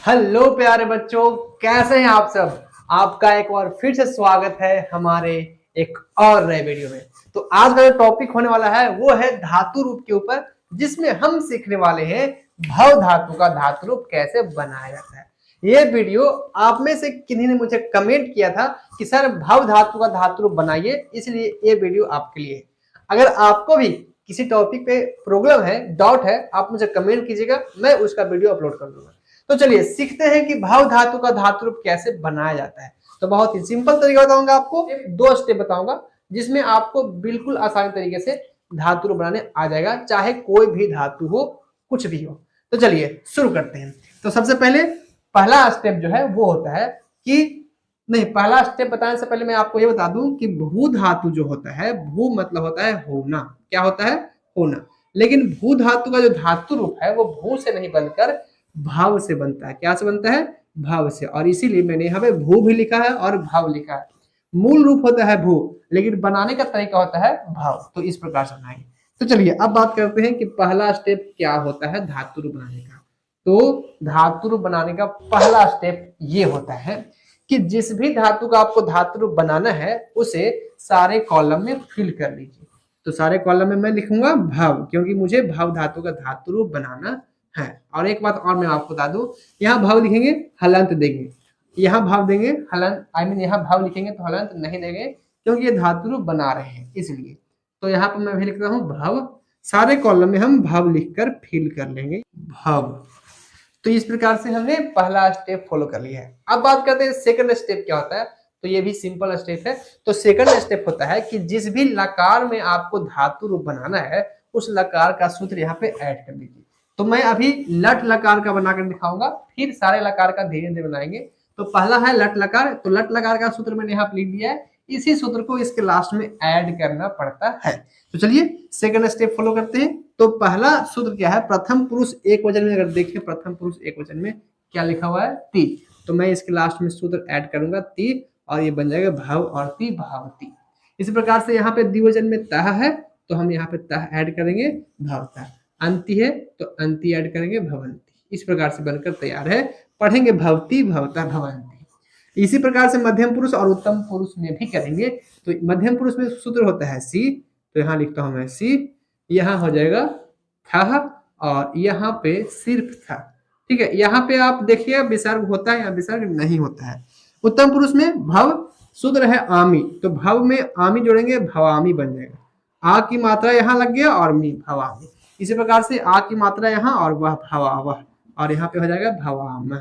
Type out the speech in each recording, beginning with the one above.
Hello प्यारे बच्चों, कैसे हैं आप सब। आपका एक बार फिर से स्वागत है हमारे एक और नए वीडियो में। तो आज का जो टॉपिक होने वाला है वो है धातु रूप के ऊपर, जिसमें हम सीखने वाले हैं भव धातु का धातु रूप कैसे बनाया जाता है। ये वीडियो आप में से किन्हीं ने मुझे कमेंट किया था कि सर भव धातु का धातु रूप बनाइए, इसलिए ये वीडियो आपके लिए है। अगर आपको भी किसी टॉपिक पे प्रॉब्लम है, डाउट है, आप मुझे कमेंट कीजिएगा, मैं उसका वीडियो अपलोड कर दूंगा। तो चलिए सीखते हैं कि भाव धातु का धातु रूप कैसे बनाया जाता है। तो बहुत ही सिंपल तरीका बताऊंगा आपको, दो स्टेप बताऊंगा जिसमें आपको बिल्कुल आसान तरीके से धातु रूप बनाने आ जाएगा, चाहे कोई भी धातु हो, कुछ भी हो। तो चलिए शुरू करते हैं। तो सबसे पहले पहला स्टेप जो है वो होता है कि नहीं, पहला स्टेप बताने से पहले मैं आपको ये बता दूं कि भू धातु जो होता है, भू मतलब होता है होना। क्या होता है? होना। लेकिन भू धातु का जो धातु रूप है वो भू से नहीं बनकर भाव से बनता है। क्या से बनता है? भाव से। और इसीलिए मैंने यहाँ पे भू भी लिखा है और भाव लिखा है। मूल रूप होता है भू, लेकिन बनाने का तरीका होता है भाव। तो इस प्रकार से बनाएंगे। तो चलिए अब बात करते हैं कि पहला स्टेप क्या होता है धातु रूप बनाने का। तो धातु रूप बनाने का पहला स्टेप ये होता है कि जिस भी धातु का आपको धातु रूप बनाना है उसे सारे कॉलम में फिल कर लीजिए। तो सारे कॉलम में मैं लिखूंगा भाव, क्योंकि मुझे भाव धातु का धातु रूप बनाना है। और एक बात और मैं आपको बता दूं, यहाँ भाव लिखेंगे, हलंत देंगे। यहाँ भाव देंगे, हलंत यहाँ भाव लिखेंगे तो हलंत नहीं देंगे, क्योंकि ये धातु रूप बना रहे हैं इसलिए। तो यहाँ पर मैं भी लिखता हूँ भाव। सारे कॉलम में हम भाव लिखकर फिल कर लेंगे भाव। तो इस प्रकार से हमने पहला स्टेप फॉलो कर लिया है। अब बात करते हैं सेकंड स्टेप क्या होता है। तो ये भी सिंपल स्टेप है। तो सेकंड स्टेप होता है कि जिस भी लकार में आपको धातु रूप बनाना है उस लकार का सूत्र यहाँ पे ऐड कर दीजिए। तो मैं अभी लट लकार का बनाकर दिखाऊंगा, फिर सारे लकार का धीरे धीरे बनाएंगे। तो पहला है लट लकार। तो लट लकार का सूत्र मैंने यहाँ लिख दिया है। इसी सूत्र को इसके लास्ट में ऐड करना पड़ता है। तो चलिए सेकंड स्टेप फॉलो करते हैं। तो पहला सूत्र क्या है? प्रथम पुरुष एक वचन में अगर देखें, प्रथम पुरुष एक वचन में क्या लिखा हुआ है? ती। तो मैं इसके लास्ट में सूत्र ऐड करूंगा ती, और ये बन जाएगा भाव और ती, भावती। इसी प्रकार से यहाँ पे द्विवचन में तह है, तो हम यहाँ पे तह ऐड करेंगे भावता। अंति है तो अंति ऐड करेंगे भवंती। इस प्रकार से बनकर तैयार है। पढ़ेंगे भवती, भवता, भवंती। इसी प्रकार से मध्यम पुरुष और उत्तम पुरुष में भी करेंगे। तो मध्यम पुरुष में सूत्र होता है सी, तो यहाँ लिखता हूं मैं सी। यहाँ हो जाएगा था, और यहाँ पे सिर्फ था। ठीक है, यहाँ पे आप देखिए विसर्ग होता है या विसर्ग नहीं होता है। उत्तम पुरुष में भव सूत्र है आमी, तो भव में आमी जोड़ेंगे, भवामी बन जाएगा। आ की मात्रा यहाँ लग गया और मी, भवामी। इसी प्रकार से आ की मात्रा यहाँ और वह भवावह, और यहाँ पे हो जाएगा भवाम।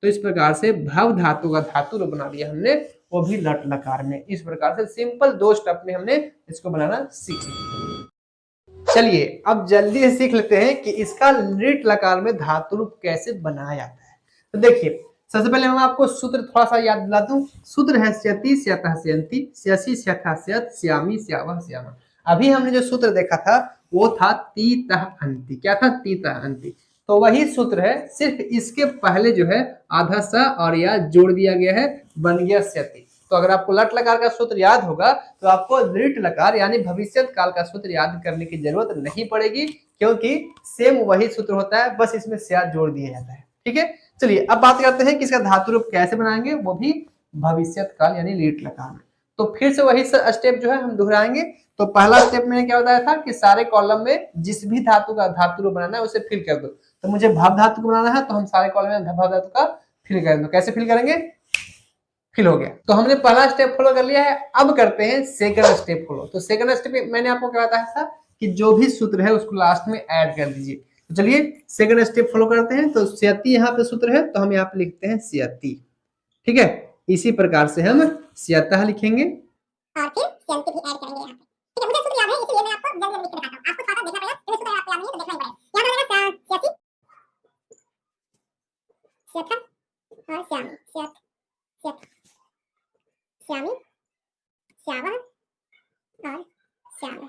तो इस प्रकार से भव धातु का धातु रूप बना दिया हमने, वो भी लट लकार में। इस प्रकार से सिंपल दो स्टेप में हमने इसको बनाना सीख लिया। चलिए अब जल्दी से सीख लेते हैं कि इसका लिट लकार में धातु रूप कैसे बनाया जाता है। तो देखिए सबसे पहले मैं आपको सूत्र थोड़ा सा याद दिला दूं। सूत्र है स्यति, स्यतः, स्यन्ति, स्यसि, स्यथा, स्यत, स्यामी, स्यावः, स्यामा। अभी हमने जो सूत्र देखा था वो था ती तह अंति। क्या था? ती तह अंति। तो वही सूत्र है, सिर्फ इसके पहले जो है आधा स और या जोड़ दिया गया है, बन गया स्यति। तो अगर आपको लट लकार का सूत्र याद होगा तो आपको लिट लकार यानी भविष्यत काल का सूत्र याद करने की जरूरत नहीं पड़ेगी, क्योंकि सेम वही सूत्र होता है, बस इसमें स्या जोड़ दिया जाता है। ठीक है, चलिए अब बात करते हैं कि इसका धातु रूप कैसे बनाएंगे, वो भी भविष्यत काल यानी लिट लकार में। तो फिर से वही स्टेप जो है हम दोहराएंगे। तो पहला स्टेप मैंने क्या बताया था कि सारे कॉलम में जिस भी धातु का धातु रूप बनाना है उसे फिल कर दो। तो मुझे भाव धातु को बनाना है, तो हम सारे कॉलम में भाव धातु का फिल करेंगे। तो कैसे फिल करेंगे? फिल हो गया। तो हमने पहला स्टेप फॉलो कर लिया है। अब करते हैं सेकंड स्टेप फॉलो। तो सेकंड स्टेप मैंने आपको क्या बताया था कि जो भी सूत्र है उसको लास्ट में ऐड कर दीजिए। तो चलिए सेकंड स्टेप फॉलो करते हैं। तो स्यति यहाँ पे सूत्र है, तो हम यहाँ पे लिखते हैं स्यति। ठीक है, इसी प्रकार से हम स्यतः लिखेंगे और फिर स्यन्ति भी ऐड करेंगे यहाँ पे। ठीक है, मुझे सूत्र याद है इसलिए मैं आपको जल्दी लिख के बताता हूँ। आपको थोड़ा देखना पड़ेगा, क्योंकि सूत्र आपको याद नहीं है तो देखना ही पड़ेगा। यहाँ बनेगा स्यति, स्यथा और स्यामी, स्यत, स्यत, स्यामी, स्यावः और स्यामः।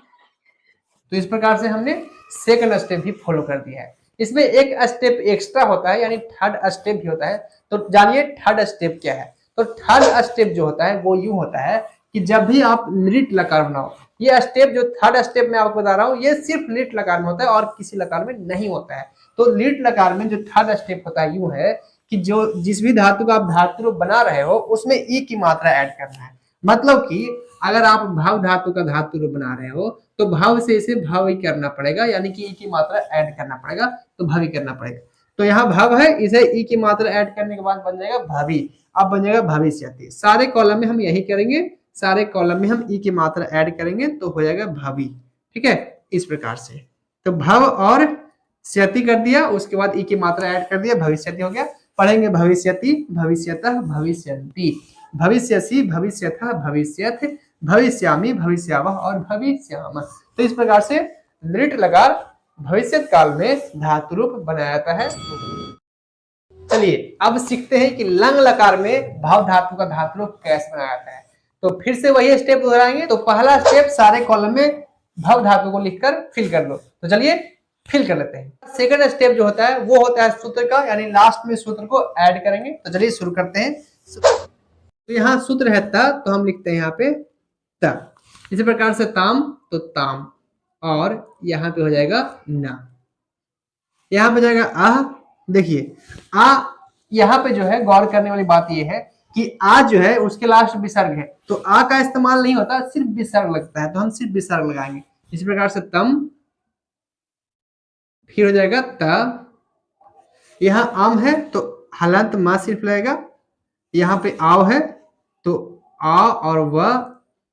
तो इस प्रकार से हमने सेकंड स्टेप भी फॉलो कर दिया है। इसमें एक स्टेप एक्स्ट्रा होता है, यानी थर्ड स्टेप भी होता है। तो जानिए थर्ड स्टेप क्या है। तो थर्ड स्टेप जो होता है वो यूं होता है कि जब भी आप लिट लकार बनाओ, ये स्टेप जो थर्ड स्टेप में आपको बता रहा हूँ ये सिर्फ लिट लकार में होता है और किसी लकार में नहीं होता है। तो लिट लकार में जो थर्ड स्टेप होता है यूं है कि जो जिस भी धातु का आप धातु रूप बना रहे हो उसमें ई की मात्रा ऐड करना है। मतलब कि अगर आप भव धातु का धातु रूप बना रहे हो तो भव से इसे भव ही करना पड़ेगा, यानी कि ई की मात्रा ऐड करना पड़ेगा, तो भव ही करना पड़ेगा। तो यहाँ भव है, इसे ई की मात्रा ऐड करने के बाद बन जाएगा भवी। अब बन जाएगा भविष्यति। सारे कॉलम में हम यही करेंगे, सारे कॉलम में हम ई की मात्रा ऐड करेंगे तो हो जाएगा भवी। ठीक है, इस प्रकार से। तो भव और स्यति कर दिया, उसके बाद ई की मात्रा ऐड कर दिया, भविष्यति हो गया। पढ़ेंगे भविष्यति, भविष्यतः, भविष्यन्ति, भविष्यसि, भविष्यथः, भविष्यथ, भविष्यामि, भविष्यावः और भविष्यामः। तो इस प्रकार से लिट लकार भविष्यत काल में धातु रूप बनाया जाता है। चलिए अब सीखते हैं कि लंग लकार में भाव धातु का धातु रूप कैसे बनाया जाता है। तो फिर से वही स्टेप दोहराएंगे। तो पहला स्टेप, सारे कॉलम में भव धातु को लिखकर फिल कर लो। तो चलिए फिल कर लेते हैं। सेकंड स्टेप जो होता है वो होता है सूत्र का, यानी लास्ट में सूत्र को ऐड करेंगे। तो चलिए शुरू करते हैं। तो यहाँ सूत्र है त, तो हम लिखते हैं यहाँ पे त। इसी प्रकार से ताम तो ताम, और यहाँ पे हो जाएगा न। यहाँ पे जाएगा आह। देखिए आ, यहाँ पे जो है गौर करने वाली बात ये है कि आ जो है उसके लास्ट विसर्ग है, तो आ का इस्तेमाल नहीं होता, सिर्फ विसर्ग लगता है, तो हम सिर्फ विसर्ग लगाएंगे। इसी प्रकार से तम, फिर हो जाएगा त। यहाँ आम है तो हलंत मा सिर्फ लगेगा। यहाँ पे आव है तो आ और व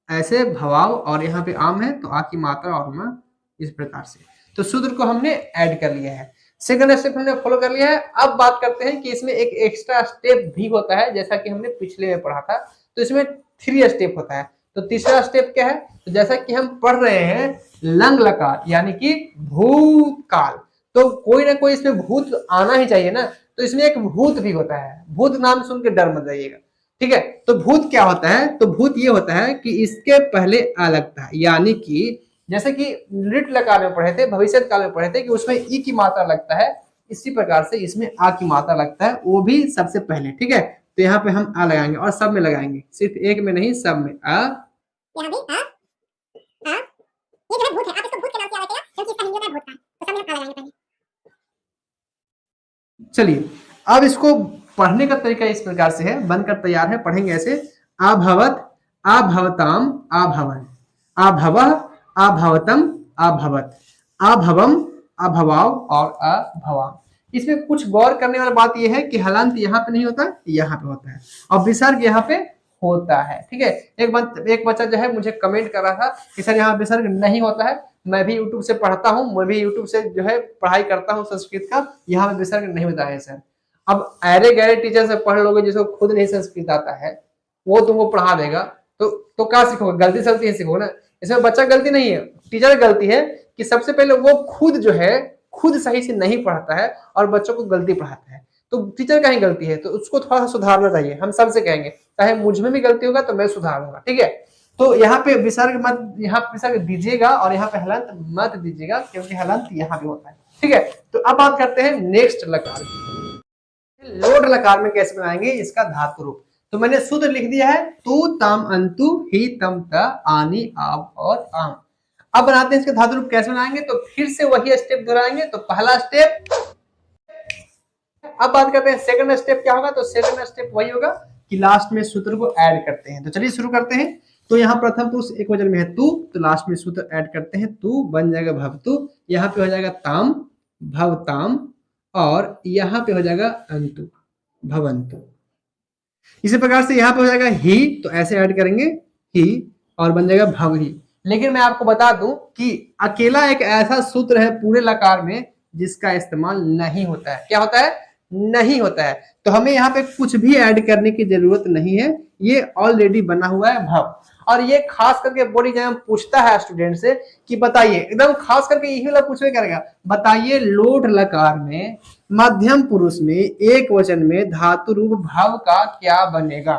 ऐसे भवाव, और यहाँ पे आम है तो आ की मात्रा और म, इस प्रकार से। तो सूत्र को हमने ऐड कर लिया है, सेकंड स्टेप हमने फॉलो कर लिया है। अब बात करते हैं कि इसमें एक एक्स्ट्रा स्टेप भी होता है, जैसा कि हमने पिछले में पढ़ा था। तो इसमें 3 स्टेप होता है। तो तीसरा स्टेप क्या है, तो जैसा कि हम पढ़ रहे हैं लंग लकार यानी कि भूतकाल, तो कोई ना कोई इसमें भूत आना ही चाहिए ना। तो इसमें एक भूत भी होता है, भूत नाम सुन के डर मत जाइएगा। ठीक है, तो भूत क्या होता है, तो भूत ये होता है कि इसके पहले आ लगता है, यानी कि जैसे कि लिट लकार में पढ़े थे, भविष्य काल में पढ़े थे कि उसमें ई की मात्रा लगता है, इसी प्रकार से इसमें आ की मात्रा लगता है, वो भी सबसे पहले। ठीक है, तो यहाँ पे हम आ लगाएंगे और सब में लगाएंगे, सिर्फ एक में नहीं, सब में आ। यहाँ भी आ, ये जो है भूत है, आप इसको भूत के नाम से याद रखिएगा क्योंकि इसका हिंदी में भूत था। तो सब में हम आ लगाएंगे पहले। चलिए अब इसको पढ़ने का तरीका इस प्रकार से है, बनकर तैयार है, पढ़ेंगे ऐसे। आभवत, आभवताम, आभवन, आभवः, आभवतम, आभवत, आभवम, अभवाव और अभवाम। इसमें कुछ गौर करने वाली बात यह है कि हलंत यहाँ पे नहीं होता, यहाँ पे होता है, और विसर्ग यहाँ पे होता है। ठीक है, एक बच्चा जो है मुझे कमेंट कर रहा था कि सर यहाँ विसर्ग नहीं होता है। मैं भी यूट्यूब से पढ़ता हूँ, मैं भी यूट्यूब से जो है पढ़ाई करता हूँ संस्कृत का, यहाँ पे विसर्ग नहीं होता है सर। अब अरे गहरे टीचर से पढ़ लोगे जिसको खुद नहीं संस्कृत आता है, वो तुमको पढ़ा देगा, तो क्या सीखोगे, गलती सलती ही सीखोगे ना। इसमें बच्चा गलती नहीं है, टीचर गलती है कि सबसे पहले वो खुद जो है खुद सही से नहीं पढ़ाता है और बच्चों को गलती पढ़ाता है। तो टीचर का ही गलती है, तो उसको थोड़ा सा सुधारना चाहिए। हम सबसे कहेंगे, चाहे मुझ में भी गलती होगा तो मैं सुधार दूंगा। ठीक है, तो यहाँ पे विसर्ग मत, यहाँ पे विसर्ग दीजिएगा और यहाँ पे हलंत मत दीजिएगा, क्योंकि हलंत यहाँ पे होता है। ठीक है, तो अब बात करते हैं नेक्स्ट लकार। लोड लकार में कैसे बनाएंगे इसका धातु रूप। तो मैंने सूत्र लिख दिया है, तू तम अंतु ही तम त आनी आव और आम। अब बनाते हैं इसके धातु रूप कैसे बनाएंगे। तो फिर से वही स्टेप दोहराएंगे। तो पहला स्टेप, अब बात करते हैं सेकंड स्टेप क्या होगा। तो सेकंड स्टेप वही होगा कि लास्ट में सूत्र को ऐड करते हैं। तो चलिए शुरू करते हैं। तो यहाँ प्रथम पुरुष एक वचन में है तू, तो लास्ट में सूत्र ऐड करते हैं, तू बन जाएगा भवतु, यहाँ पे हो जाएगा ताम, भवताम, और यहाँ पे हो जाएगा अंतु, भवंतु। इसी प्रकार से यहाँ पे हो जाएगा ही, तो ऐसे ऐड करेंगे ही और बन जाएगा भव ही। लेकिन मैं आपको बता दूं कि अकेला एक ऐसा सूत्र है पूरे लकार में जिसका इस्तेमाल नहीं होता है। क्या होता है, नहीं होता है। तो हमें यहाँ पे कुछ भी ऐड करने की जरूरत नहीं है, ये ऑलरेडी बना हुआ है भव। और ये खास करके बोर्ड एग्जाम पूछता है स्टूडेंट से कि बताइए, एकदम खास करके यही वाला पूछे करेगा, बताइए लोड लकार में मध्यम पुरुष में एक वचन में धातु रूप भव का क्या बनेगा।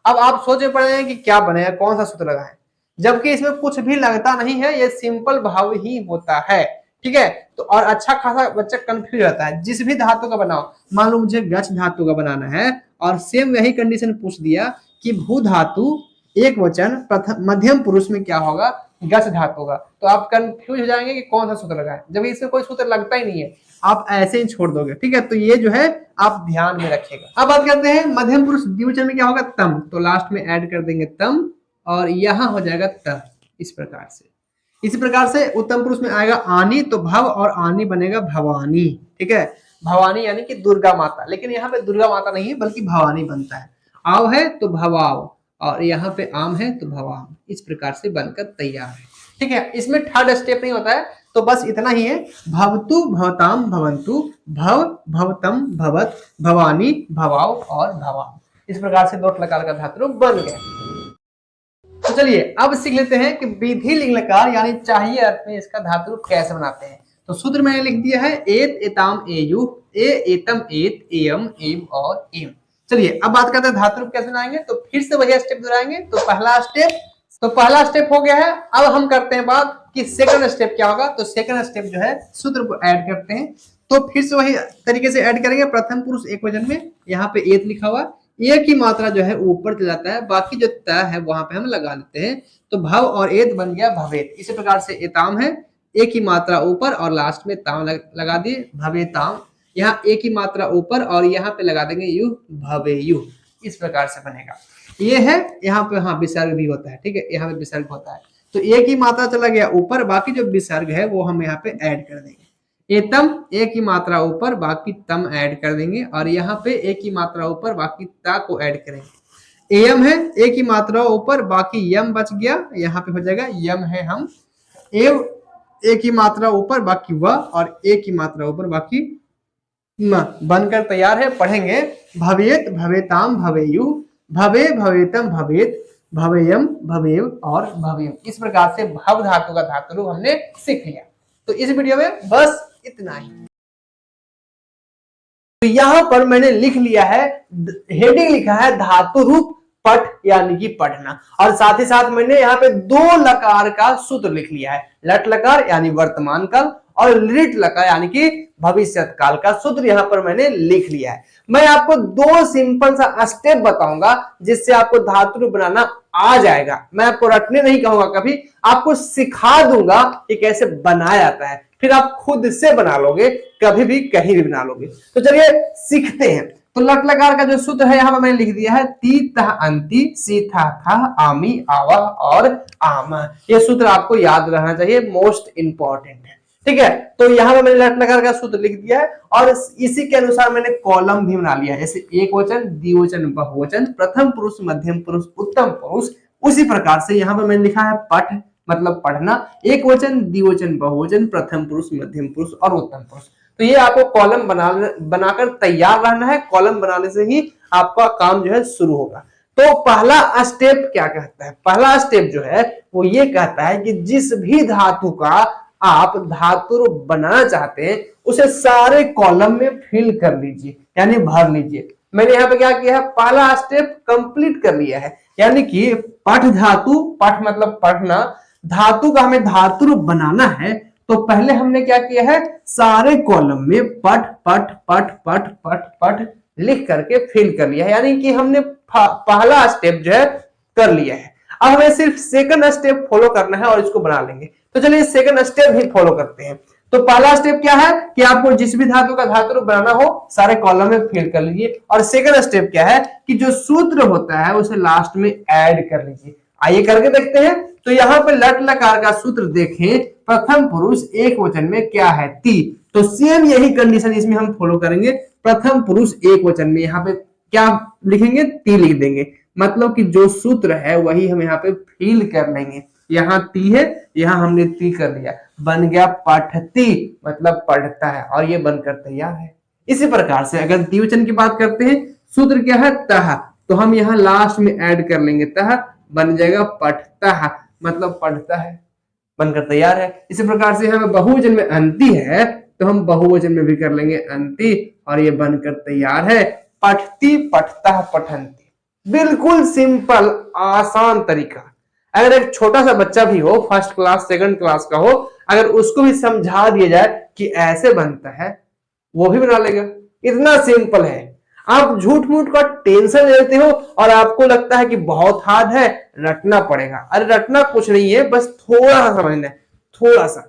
अब आप सोचे पड़े हैं कि क्या बनेगा, कौन सा सूत्र लगाएं, जबकि इसमें कुछ भी लगता नहीं है, ये सिंपल भाव ही होता है। ठीक है, तो और अच्छा खासा बच्चा कंफ्यूज रहता है। जिस भी धातु का बनाओ, मान लो मुझे गच धातु का बनाना है और सेम वही कंडीशन पूछ दिया कि भू धातु एक वचन प्रथम मध्यम पुरुष में क्या होगा, गच धातु होगा। तो आप कंफ्यूज हो जाएंगे कि कौन सा सूत्र लगा है, जब इसमें कोई सूत्र लगता ही नहीं है, आप ऐसे ही छोड़ दोगे। ठीक है, तो ये जो है आप ध्यान में रखिएगा। अब बात करते हैं मध्यम पुरुष द्विवचन में क्या होगा, तम। तो लास्ट में ऐड कर देंगे तम और यहाँ हो जाएगा त। इस प्रकार से, इसी प्रकार से उत्तम पुरुष में आएगा आनी, तो भव और आनी बनेगा भवानी। ठीक है, भवानी यानी कि दुर्गा माता, लेकिन यहाँ पे दुर्गा माता नहीं है बल्कि भवानी बनता है। आव है तो भवाव और यहाँ पे आम है तो भवाम। इस प्रकार से बनकर तैयार है। ठीक है, इसमें थर्ड स्टेप नहीं होता है, तो बस इतना ही है। भवतु भवताम भवंतु, भव भवतम भवत, भवानी भवाव और भवाम। इस प्रकार से 2 लकार का धातु रूप बन गया। तो चलिए अब सीख लेते हैं कि विधि लिंग लकार यानी चाहिए अर्थ में इसका धातु रूप कैसे बनाते हैं। तो सूत्र मैंने लिख दिया है एत एताम एयु, ए एतम एत, एयम एम और एम। चलिए अब बात करते हैं धातु रूप कैसे बनाएंगे। तो फिर से वही स्टेप दोहराएंगे। तो पहला स्टेप हो गया है। अब हम करते हैं बात कि सेकंड स्टेप क्या होगा। तो सेकंड स्टेप जो है सूत्र को ऐड करते हैं। तो फिर से वही तरीके से ऐड करेंगे। प्रथम पुरुष एक वचन में, यहाँ पे एत लिखा हुआ, ए की मात्रा जो है ऊपर चला जाता है, बाकी जो त है वहां पे हम लगा लेते हैं। तो भव और एत बन गया भवेत। इसी प्रकार से एताम है, ए की मात्रा ऊपर और लास्ट में ताम लगा दिए, भवेताम। यहाँ ए की मात्रा ऊपर और यहाँ पे लगा देंगे यु, भवेयु। इस प्रकार से बनेगा। ये है यहाँ पे, हाँ विसर्ग भी होता है। ठीक है, यहाँ पे विसर्ग होता है। तो ए की मात्रा चला गया ऊपर, बाकी जो विसर्ग है वो हम यहाँ पे ऐड कर देंगे। एतम ए की मात्रा ऊपर, बाकी तम ऐड कर देंगे और यहाँ पे ए की मात्रा ऊपर, बाकी ता को ऐड करेंगे। एयम है, ए की मात्रा ऊपर, बाकी यम बच गया, यहाँ पे हो जाएगा यम है हम। एव ए की मात्रा ऊपर, बाकी व, और ए की मात्रा ऊपर, बाकी म। बनकर तैयार है। पढ़ेंगे भवेत भवेताम भवेयु, भवे भवेतम भवेत, भवेयम भवेव और भवेम। इस प्रकार से भव धातु का धातु रूप हमने सीख लिया। तो इस वीडियो में बस इतना ही। तो यहां पर मैंने लिख लिया है, हेडिंग लिखा है धातु रूप पठ यानी कि पढ़ना, और साथ ही साथ मैंने यहाँ पे 2 लकार का सूत्र लिख लिया है। लट लकार यानी वर्तमान काल और लिट लकार यानी कि भविष्यत काल का सूत्र यहाँ पर मैंने लिख लिया है। मैं आपको 2 सिंपल सा स्टेप बताऊंगा जिससे आपको धातु रूप बनाना आ जाएगा। मैं आपको रटने नहीं कहूंगा, कभी आपको सिखा दूंगा कि कैसे बनाया जाता है, फिर आप खुद से बना लोगे, कभी भी कहीं भी बना लोगे। तो चलिए सीखते हैं। तो लट लकार का जो सूत्र है यहाँ पर मैंने लिख दिया है, ती तह अंति, सी था आमी आवा और आम। ये सूत्र आपको याद रहना चाहिए, मोस्ट इंपॉर्टेंट है। ठीक है, तो यहाँ पर मैंने लट लकार का सूत्र लिख दिया है और इसी के अनुसार मैंने कॉलम भी बना लिया है, जैसे एक वचन, द्विवचन, बहुवचन, प्रथम पुरुष, मध्यम पुरुष, उत्तम पुरुष। उसी प्रकार से यहाँ पर मैंने लिखा है पठ मतलब पढ़ना, एक वचन, द्विवचन, बहुवचन, प्रथम पुरुष, मध्यम पुरुष और उत्तम पुरुष। तो ये आपको कॉलम बनाकर तैयार रहना है। कॉलम बनाने से ही आपका काम जो है शुरू होगा। तो पहला स्टेप क्या कहता है? पहला स्टेप जो है वो ये कहता है कि जिस भी धातु का आप धातु रूप बनाना चाहते हैं उसे सारे कॉलम में फिल कर लीजिए, यानी भर लीजिए। मैंने यहाँ पे क्या किया है, पहला स्टेप कंप्लीट कर लिया है, यानी कि पठ धातु, पठ मतलब पढ़ना, धातु का हमें धातु रूप बनाना है। तो पहले हमने क्या किया है, सारे कॉलम में पठ पठ पठ पठ पठ पठ लिख करके फिल कर लिया है, यानी कि हमने पहला स्टेप जो है कर लिया है। अब हमें सिर्फ सेकंड स्टेप फॉलो करना है और इसको बना लेंगे। तो चलिए सेकंड स्टेप भी फॉलो करते हैं। तो पहला स्टेप क्या है कि आपको जिस भी धातु का धातु रूप बनाना हो सारे कॉलम में फिल कर लीजिए। और सेकंड स्टेप क्या है कि जो सूत्र होता है उसे लास्ट में ऐड कर लीजिए। आइए करके देखते हैं। तो यहाँ पे लट लकार का सूत्र देखें, प्रथम पुरुष एक वचन में क्या है, ती। तो सेम यही कंडीशन इसमें हम फॉलो करेंगे। प्रथम पुरुष एक वचन में यहाँ पे क्या लिखेंगे, ती लिख देंगे, मतलब कि जो सूत्र है वही हम यहाँ पे फिल कर लेंगे। यहाँ ती है, यहाँ हमने ती कर दिया, बन गया पठती मतलब पढ़ता है, और ये बनकर तैयार है। इसी प्रकार से अगर द्विवचन की बात करते हैं, सूत्र क्या है, तह। तो हम यहाँ लास्ट में ऐड कर लेंगे तह, बन जाएगा पठता मतलब पढ़ता है, बनकर तैयार है। इसी प्रकार से हमें बहुवचन में अंति है तो हम बहुवचन में भी कर लेंगे अंति, और ये बनकर तैयार है, पठती पठता पठंती। बिल्कुल सिंपल आसान तरीका। अगर एक छोटा सा बच्चा भी हो, फर्स्ट क्लास सेकंड क्लास का हो, अगर उसको भी समझा दिया जाए कि ऐसे बनता है, वो भी बना लेगा। इतना सिंपल है। आप झूठ मूठ का टेंशन लेते हो और आपको लगता है कि बहुत हार्ड है, रटना पड़ेगा। अरे रटना कुछ नहीं है, बस थोड़ा सा समझना है, थोड़ा सा।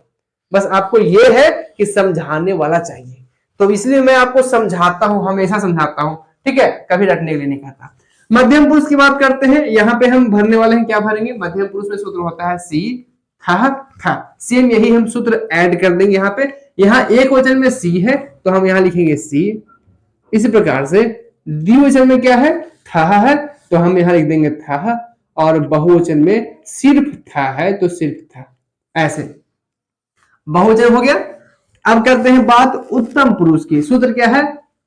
बस आपको यह है कि समझाने वाला चाहिए, तो इसलिए मैं आपको समझाता हूं, हमेशा समझाता हूं, ठीक है, कभी रटने के लिए नहीं कहता। मध्यम पुरुष की बात करते हैं, यहाँ पे हम भरने वाले हैं, क्या भरेंगे? मध्यम पुरुष में सूत्र होता है सी था था। सेम यही हम सूत्र ऐड कर देंगे यहाँ पे। यहाँ एक वचन में सी है तो हम यहाँ लिखेंगे सी। इसी प्रकार से द्विवचन में क्या है? था है, तो हम यहाँ लिख देंगे था। और बहुवचन में सिर्फ था है तो सिर्फ था, ऐसे बहुवचन हो गया। अब करते हैं बात उत्तम पुरुष की। सूत्र क्या है?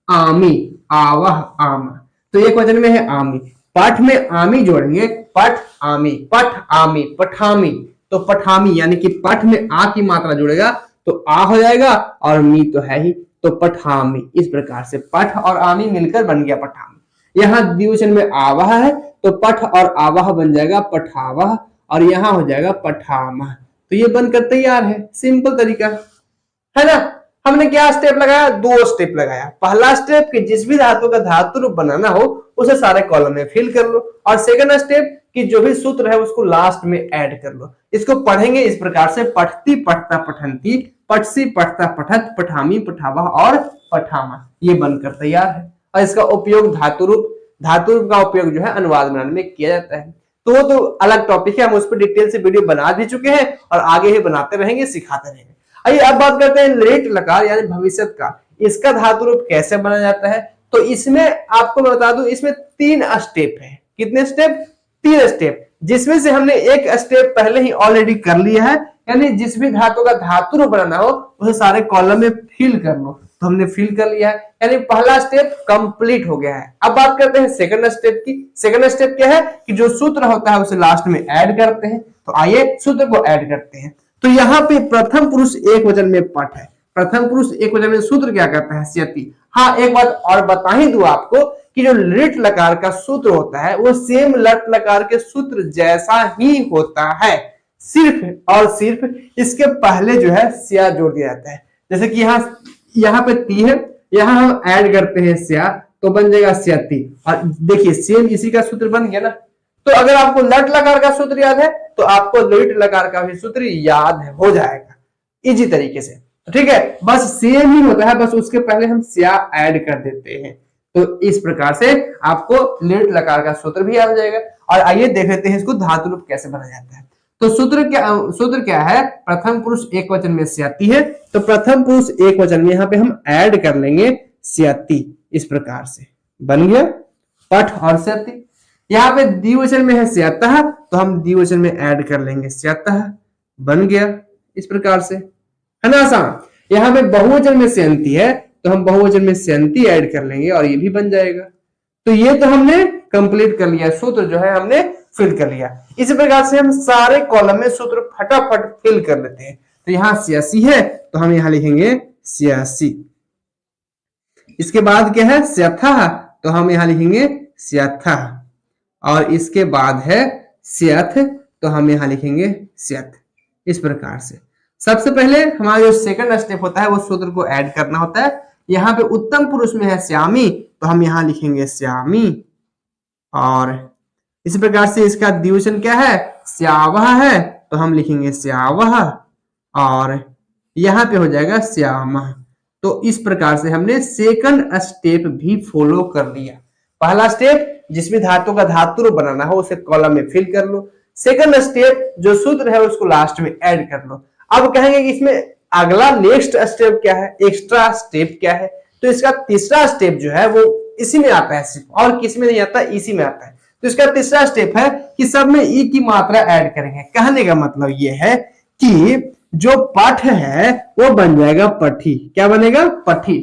आमी, आवह, आम। तो एक वचन में है आमी, पाठ में आमी जोड़ेंगे, पठ आमी, पठ आमी, पठामी। तो पठामी यानी कि पठ में आ की मात्रा जुड़ेगा तो आ हो जाएगा, और मी तो है ही, तो पठामी। इस प्रकार से पठ और आमी मिलकर बन गया पठामी। यहाँ द्विवचन में आवाह है तो पठ और आवाह बन जाएगा पठावाह, और यहाँ हो जाएगा पठामह। तो ये बनकर तैयार है, सिंपल तरीका है ना। हमने क्या स्टेप लगाया? 2 स्टेप लगाया। पहला स्टेप कि जिस भी धातु का धातु रूप बनाना हो उसे सारे कॉलम में फिल कर लो, और सेकंड स्टेप कि जो भी सूत्र है उसको लास्ट में ऐड कर लो। इसको पढ़ेंगे इस प्रकार से: पठती, पठता, पठंती, पठसी, पठता, पठत, पठामी, पठावा और पठामा। ये बनकर तैयार है, और इसका उपयोग धातु रूप का उपयोग जो है अनुवाद बनाने में किया जाता है। तो वो तो अलग टॉपिक है, हम उस पर डिटेल से वीडियो बना भी चुके हैं और आगे ही बनाते रहेंगे, सिखाते रहेंगे। आइए अब बात करते हैं लेट लकार यानी भविष्य का। इसका धातु रूप कैसे बनाया जाता है? तो इसमें आपको मैं बता दूं, इसमें 3 स्टेप है। कितने स्टेप? 3 स्टेप, जिसमें से हमने एक स्टेप पहले ही ऑलरेडी कर लिया है, यानी जिस भी धातु का धातु रूप बनाना हो उसे सारे कॉलम में फिल कर लो। तो हमने फिल कर लिया है, यानी पहला स्टेप कंप्लीट हो गया है। अब बात करते हैं सेकंड स्टेप की। सेकंड स्टेप क्या है कि जो सूत्र होता है उसे लास्ट में ऐड करते हैं। तो आइए सूत्र को ऐड करते हैं। तो यहाँ पे प्रथम पुरुष एक वचन में पठ है, प्रथम पुरुष एक वचन में सूत्र क्या करता है? स्यति। हाँ, एक बात और बता ही दूं आपको कि जो लिट लकार का सूत्र होता है वो सेम लट लकार के सूत्र जैसा ही होता है, सिर्फ और सिर्फ इसके पहले जो है स्या जोड़ दिया जाता है। जैसे कि यहाँ पे ती है, यहाँ हम ऐड करते हैं स्या, तो बन जाएगा स्यति। और देखिए सेम इसी का सूत्र बन गया ना। तो अगर आपको लट लकार का सूत्र याद है तो आपको लिट लकार का भी सूत्र याद हो जाएगा इजी तरीके से। ठीक है, बस सेम ही होता है, बस उसके पहले हम स्या ऐड कर देते हैं। तो इस प्रकार से आपको लिट लकार का सूत्र भी याद हो जाएगा। और आइए देख लेते हैं इसको धातु रूप कैसे बनाया जाता है। तो सूत्र क्या है? प्रथम पुरुष एक वचन में स्याति है, तो प्रथम पुरुष एक वचन में यहाँ पे हम ऐड कर लेंगे स्याति। इस प्रकार से बन गया पठ और स्याति। यहाँ पे द्विवचन में है स्यातः, तो हम द्विवचन में ऐड कर लेंगे स्यातः, बन गया इस प्रकार से, है ना आसान। यहाँ पे बहुवचन में स्यंती है तो हम बहुवचन में स्यंती ऐड कर लेंगे और ये भी बन जाएगा। तो ये तो हमने कंप्लीट कर लिया, सूत्र जो है हमने फिल कर लिया। इसी प्रकार से हम सारे कॉलम में सूत्र फटाफट फिल कर लेते हैं। तो यहाँ 86 है तो हम यहाँ लिखेंगे 86। इसके बाद क्या है? स्यथः, तो हम यहाँ लिखेंगे स्यथः। और इसके बाद है स्यथ, तो हम यहाँ लिखेंगे स्यथ। इस प्रकार से सबसे पहले हमारा जो सेकंड स्टेप होता है वो सूत्र को ऐड करना होता है। यहाँ पे उत्तम पुरुष में है श्यामी, तो हम यहाँ लिखेंगे श्यामी। और इसी प्रकार से इसका द्विवचन क्या है? श्यावह है, तो हम लिखेंगे श्यावह। और यहाँ पे हो जाएगा श्यामः। तो इस प्रकार से हमने सेकंड स्टेप भी फॉलो कर लिया। पहला स्टेप जिस भी धातु का धातु रूप बनाना हो उसे कॉलम में फिल कर लो। सेकंड स्टेप जो सूत्र है उसको लास्ट में ऐड कर लो। अब कहेंगे कि इसमें अगला नेक्स्ट स्टेप क्या है, एक्स्ट्रा स्टेप क्या है? तो इसका तीसरा स्टेप जो है वो इसी में आता है, सिर्फ और किसी में नहीं आता, इसी में आता है। तो इसका तीसरा स्टेप है कि सब में ई की मात्रा ऐड करेंगे। कहने का मतलब ये है कि जो पठ है वो बन जाएगा पठी। क्या बनेगा? पठी।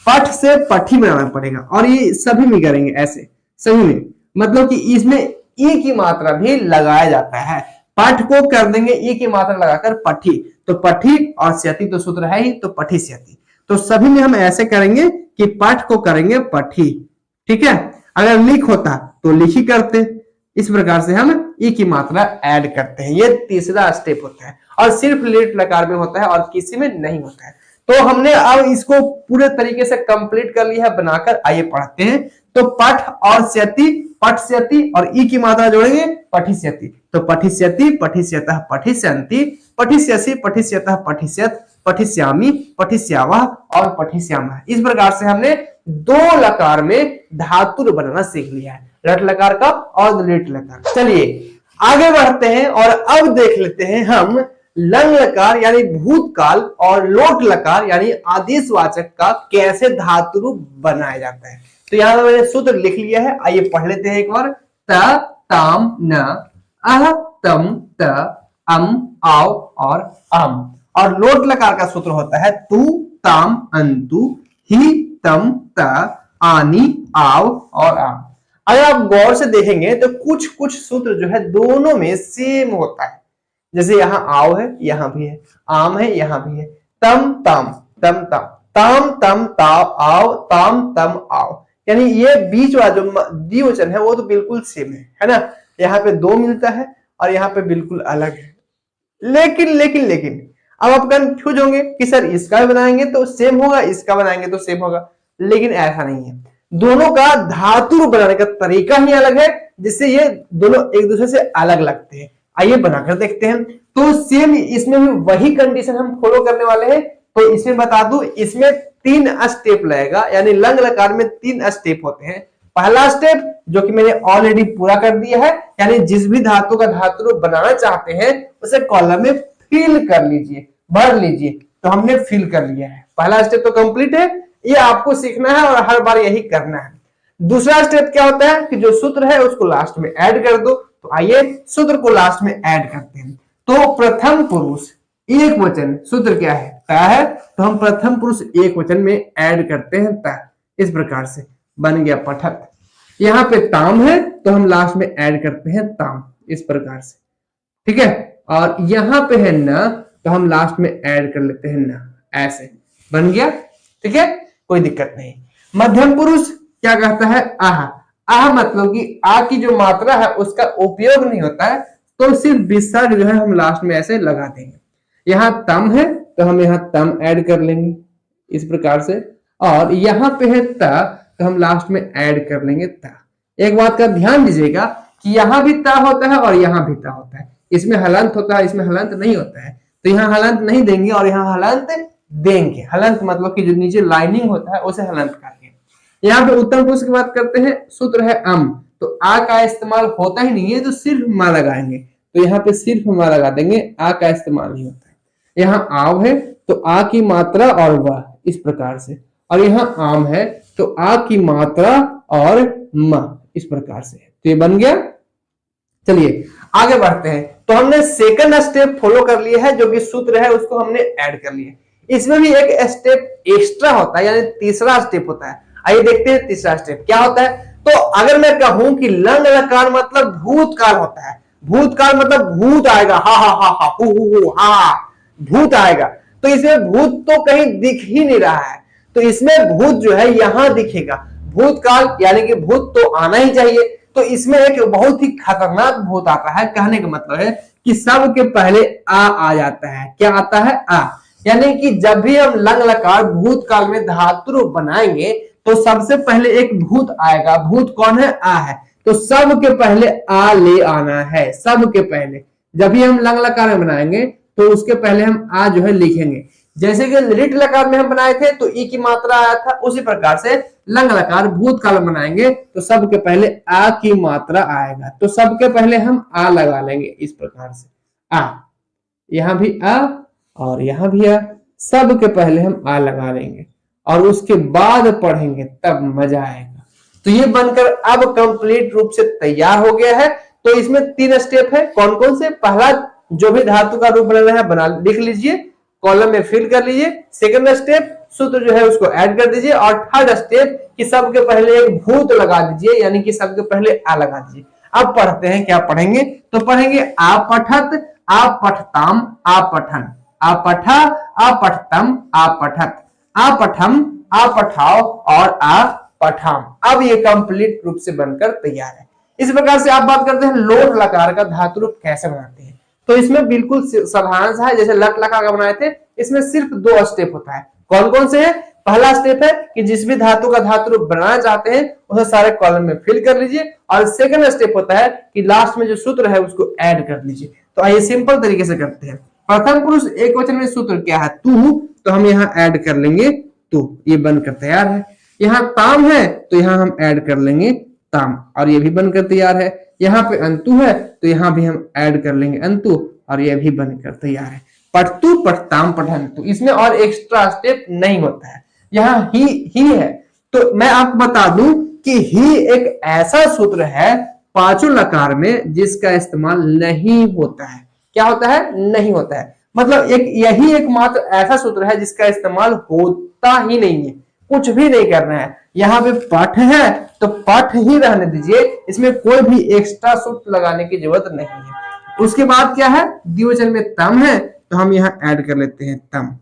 पठ से पठी बनाना पड़ेगा, और ये सभी में करेंगे ऐसे, सभी में, मतलब कि इसमें ई की मात्रा भी लगाया जाता है। पठ को कर देंगे ई की मात्रा लगाकर पठी, तो पठी और स्यति तो सूत्र है ही, तो पठी स्यति। तो सभी में हम ऐसे करेंगे कि पठ को करेंगे पठी। ठीक है, अगर लिख होता तो लिखी करते। इस प्रकार से हम ई की मात्रा ऐड करते हैं। ये तीसरा स्टेप होता है और सिर्फ लिट लकार में होता है और किसी में नहीं होता है। तो हमने अब इसको पूरे तरीके से कंप्लीट कर लिया है बनाकर। आइए पढ़ते हैं। तो पठ और स्यति, पठ स्यति और ई की मात्रा जोड़ेंगे पठिष्यति, तो पठिष्यति, पठिष्यतः, पठिष्यन्ति, पठिष्यसि, पठिष्यतः, पठिष्यत, पठिष्यामि, पठिष्यावः और पठिष्यामः। इस प्रकार से हमने दो लकार में धातु बनाना सीख लिया है, रट लकार का और लिट लकार। चलिए आगे बढ़ते हैं और अब देख लेते हैं हम लंग लकार यानी भूतकाल और लोट लकार यानी आदेशवाचक का कैसे धातु रूप बनाया जाता है। तो यहां मैंने सूत्र लिख लिया है, आइए पढ़ लेते हैं एक बार। त, ताम, न, अह, तम, त, अम, आओ और अम। और लोट लकार का सूत्र होता है तू, ताम, अंतु, ही, तम, त, आनी, आओ और आम। अगर आप गौर से देखेंगे तो कुछ कुछ सूत्र जो है दोनों में सेम होता है। जैसे यहाँ आओ है, यहाँ भी है, आम है, यहाँ भी है, तम, तम, तम, तम, ताम, तम, ताव, आओ, ताम, तम, आओ, यानी ये बीच वाला जो द्विवचन है वो तो बिल्कुल सेम है ना। यहाँ पे दो मिलता है और यहाँ पे बिल्कुल अलग है। लेकिन लेकिन लेकिन अब आप कंफ्यूज होंगे कि सर इसका भी बनाएंगे तो सेम होगा, इसका बनाएंगे तो सेम होगा, लेकिन ऐसा नहीं है। दोनों का धातु रूप बनाने का तरीका ही अलग है, जिससे ये दोनों एक दूसरे से अलग लगते हैं। आइए बनाकर देखते हैं। तो सेम इसमें भी वही कंडीशन हम फॉलो करने वाले हैं। तो इसमें बता दूं, इसमें 3 स्टेप लगेगा, यानी लंग लकार में 3 स्टेप होते हैं। पहला स्टेप जो कि मैंने ऑलरेडी पूरा कर दिया है, यानी जिस भी धातु का धातु रूप बनाना चाहते हैं उसे कॉलम में फिल कर लीजिए, भर लीजिए। तो हमने फिल कर लिया है, पहला स्टेप तो कंप्लीट है। ये आपको सीखना है और हर बार यही करना है। दूसरा स्टेप क्या होता है कि जो सूत्र है उसको लास्ट में ऐड कर दो। तो आइए सूत्र को लास्ट में ऐड करते हैं। तो प्रथम पुरुष एक वचन सूत्र क्या है, ता है, तो हम प्रथम पुरुष एक वचन में ऐड करते हैं ता। इस प्रकार से बन गया पठत। यहाँ पे ताम है तो हम लास्ट में ऐड करते हैं ताम, इस प्रकार से, ठीक है। और यहाँ पे है न, तो हम लास्ट में ऐड कर लेते हैं न, ऐसे बन गया, ठीक है, कोई दिक्कत नहीं। मध्यम पुरुष क्या कहता है, आह। आह मतलब कि आ की जो मात्रा है उसका उपयोग नहीं होता है, तो सिर्फ विसर्ग जो है हम लास्ट में ऐसे लगा देंगे। यहाँ तम है तो हम यहाँ तम ऐड कर लेंगे इस प्रकार से, और यहाँ पे है ता तो हम लास्ट में ऐड कर लेंगे ता। एक बात का ध्यान दीजिएगा कि यहाँ भी ता होता है और यहाँ भी ता होता है, इसमें हलंत होता है, इसमें हलंत नहीं होता है। तो यहाँ हलंत नहीं देंगे और यहाँ हलंत देंगे। हलंत मतलब कि जो नीचे लाइनिंग होता है उसे हलंत करेंगे। यहाँ पे उत्तम पुरुष की बात करते हैं, सूत्र है अम, तो आ का इस्तेमाल होता ही नहीं है, तो सिर्फ मा लगाएंगे। तो यहाँ पे सिर्फ मा लगा देंगे, आ का इस्तेमाल नहीं होता है। यहाँ आव है तो आ की मात्रा और वह, इस प्रकार से, और यहाँ आम है तो आ की मात्रा और म, इस प्रकार से। तो ये बन गया। चलिए आगे बढ़ते हैं। तो हमने सेकंड स्टेप फॉलो कर लिया है, जो कि सूत्र है उसको हमने ऐड कर लिया। इसमें भी एक स्टेप एक्स्ट्रा होता है, यानी तीसरा स्टेप होता है। आइए देखते हैं तीसरा स्टेप क्या होता है। तो अगर मैं कहूं कि लंग लकार मतलब भूतकाल होता है, भूतकाल मतलब भूत आएगा, हा हा हा हा हु हा, भूत आएगा, तो इसमें भूत तो कहीं दिख ही नहीं रहा है, तो इसमें भूत जो है यहां दिखेगा। भूतकाल यानी कि भूत तो आना ही चाहिए। तो इसमें एक बहुत ही खतरनाक भूत आता है। कहने का मतलब है कि सबके पहले आ जाता है। क्या आता है, आ, यानी कि जब भी हम लंग लकार भूतकाल में धातु रूप बनाएंगे तो सबसे पहले एक भूत आएगा। भूत कौन है, आ है, तो सबके पहले आ ले आना है। सबके पहले जब भी हम लंग लकार में बनाएंगे तो उसके पहले हम आ जो है लिखेंगे। जैसे कि लिट लकार में हम बनाए थे तो ई की मात्रा आया था, उसी प्रकार से लंग लकार भूतकाल में बनाएंगे तो सबके पहले आ की मात्रा आएगा। तो सबके पहले हम आ लगा लेंगे इस प्रकार से, आ, यहां भी आ और यहां भी आ, सबके पहले हम आ लगा लेंगे और उसके बाद पढ़ेंगे, तब मजा आएगा। तो ये बनकर अब कंप्लीट रूप से तैयार हो गया है। तो इसमें 3 स्टेप है। कौन कौन से, पहला जो भी धातु का रूप बनाना है बना लिख लीजिए, कॉलम में फिल कर लीजिए। सेकंड स्टेप सूत्र जो है उसको ऐड कर दीजिए, और थर्ड स्टेप कि सबके पहले एक भूत लगा दीजिए, यानी कि सबके पहले आ लगा दीजिए। अब पढ़ते हैं, क्या पढ़ेंगे, तो पढ़ेंगे आ पठत, आ पठताम, आ पठन, आ पठा, आ पठतम, आ पठत, आ पठम, आ पठाओ और आ पठाम। अब ये कंप्लीट रूप से बनकर तैयार है। इस प्रकार से आप बात करते हैं लोट लकार का धातु रूप कैसे बनाते हैं। तो इसमें बिल्कुल साधारण सा है, जैसे लट लकार का बनाए थे, इसमें सिर्फ 2 स्टेप होता है। कौन कौन से हैं, पहला स्टेप है कि जिस भी धातु का धातु रूप बनाना चाहते हैं उसे सारे कॉलम में फिल कर लीजिए, और सेकंड स्टेप होता है कि लास्ट में जो सूत्र है उसको ऐड कर लीजिए। तो आइए सिंपल तरीके से करते हैं। प्रथम पुरुष एक वचन में सूत्र क्या है? तू, तो हम यहाँ ऐड कर लेंगे तू, ये बनकर तैयार है। यहाँ ताम है तो यहाँ हम ऐड कर लेंगे ताम, और ये भी बनकर तैयार है। यहाँ पे अंतु है तो यहाँ भी हम ऐड कर लेंगे अंतु, और ये भी बनकर तैयार है। पठतु, पठताम, पठंतु, इसमें और एक्स्ट्रा स्टेप नहीं होता है। यहाँ ही है। तो मैं आपको बता दूं कि ही एक ऐसा सूत्र है पांचों लकार में जिसका इस्तेमाल नहीं होता है। क्या होता है? नहीं होता है। मतलब यही एकमात्र ऐसा सूत्र है जिसका इस्तेमाल होता ही नहीं है, कुछ भी नहीं करना है। यहाँ पे पठ है तो पठ ही रहने दीजिए, इसमें कोई भी एक्स्ट्रा सूत्र लगाने की जरूरत नहीं है। उसके बाद क्या है? द्विवचन में तम है तो हम यहाँ ऐड कर लेते हैं तम,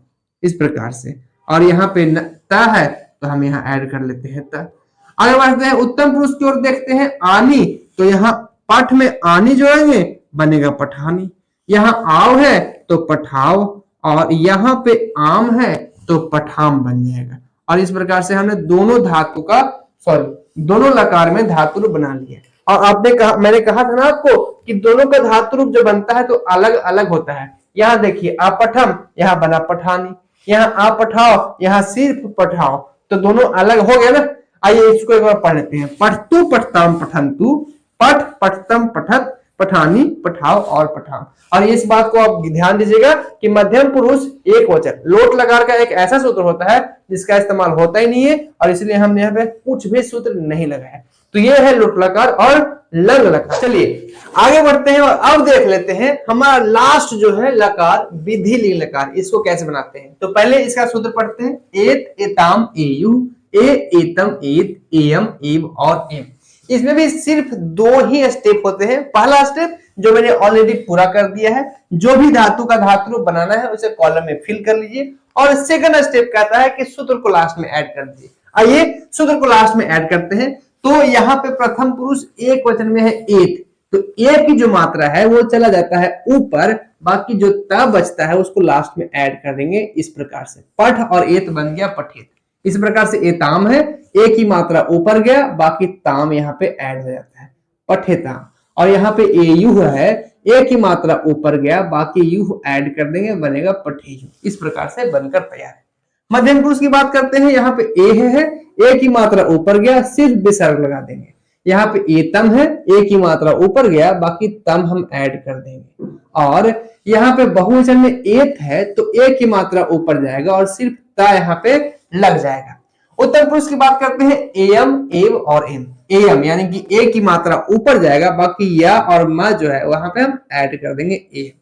इस प्रकार से। और यहाँ पे त है तो हम यहाँ ऐड कर लेते हैं त। आगे बढ़ते हैं, उत्तम पुरुष की ओर देखते हैं। आनी, तो यहाँ पठ में आनी जोड़ेंगे, बनेगा पठानी। यहाँ आव है तो पठाव, और यहाँ पे आम है तो पठाम बन जाएगा। और इस प्रकार से हमने दोनों धातु का दोनों लकार में धातु रूप बना लिया। और आपने कहा, मैंने कहा था ना आपको कि दोनों का धातु रूप जो बनता है तो अलग अलग होता है। यहाँ देखिए अपठम, यहाँ बना पठानी, यहाँ आप पठाओ, यहाँ सिर्फ पठाओ, तो दोनों अलग हो गए ना। आइए इसको एक बार पढ़ लेते हैं। पठतु, पठताम, पठंतु, पठ, पठतम, पठत, पठानी, पठाओ और पठाओ। और इस बात को आप ध्यान दीजिएगा कि मध्यम पुरुष एक वचन लोट लकार का एक ऐसा सूत्र होता है जिसका इस्तेमाल होता ही नहीं है, और इसलिए हमने यहाँ पे कुछ भी सूत्र नहीं लगाया। तो ये है लोट लकार और लंग लकार। चलिए आगे बढ़ते हैं और अब देख लेते हैं हमारा लास्ट जो है लकार विधि लिंग लकार, इसको कैसे बनाते हैं। तो पहले इसका सूत्र पढ़ते हैं। एत, एताम, एयु, ए, एतम, एत, एयम, एव और एम। इसमें भी सिर्फ दो ही स्टेप होते हैं। पहला स्टेप जो मैंने ऑलरेडी पूरा कर दिया है, जो भी धातु का धातु रूप बनाना है उसे कॉलम में फिल कर लीजिए। और सेकंड स्टेप कहता है कि सूत्र को लास्ट में ऐड कर दीजिए। आइए सूत्र को लास्ट में ऐड करते हैं। तो यहाँ पे प्रथम पुरुष एक वचन में है एक, तो एक की जो मात्रा है वो चला जाता है ऊपर, बाकी जो त बचता है उसको लास्ट में ऐड कर देंगे। इस प्रकार से पठ और एत बन गया पठेत। इस प्रकार से एताम है, एक की मात्रा ऊपर गया, बाकी ताम यहाँ पे ऐड हो जाता है पठेताम। और यहाँ पे एयु है, एक की मात्रा ऊपर गया, बाकी यु ऐड कर देंगे, बनेगा पठेयु। इस प्रकार से बनकर तैयार है। मध्यम पुरुष की बात करते हैं। यहाँ पे ए है, एक की मात्रा ऊपर गया, सिर्फ विसर्ग लगा देंगे। यहाँ पे एतम है, एक की मात्रा ऊपर गया, बाकी तम हम ऐड कर देंगे। और यहाँ पे बहुवचन में एत है तो एक की मात्रा ऊपर जाएगा और सिर्फ ता यहाँ पे लग जाएगा। उत्तर पुरुष की बात करते हैं। एयम, एव और एम। एयम यानी कि ए की मात्रा ऊपर जाएगा, बाकी या और म जो है वहां पे हम ऐड कर देंगे ए।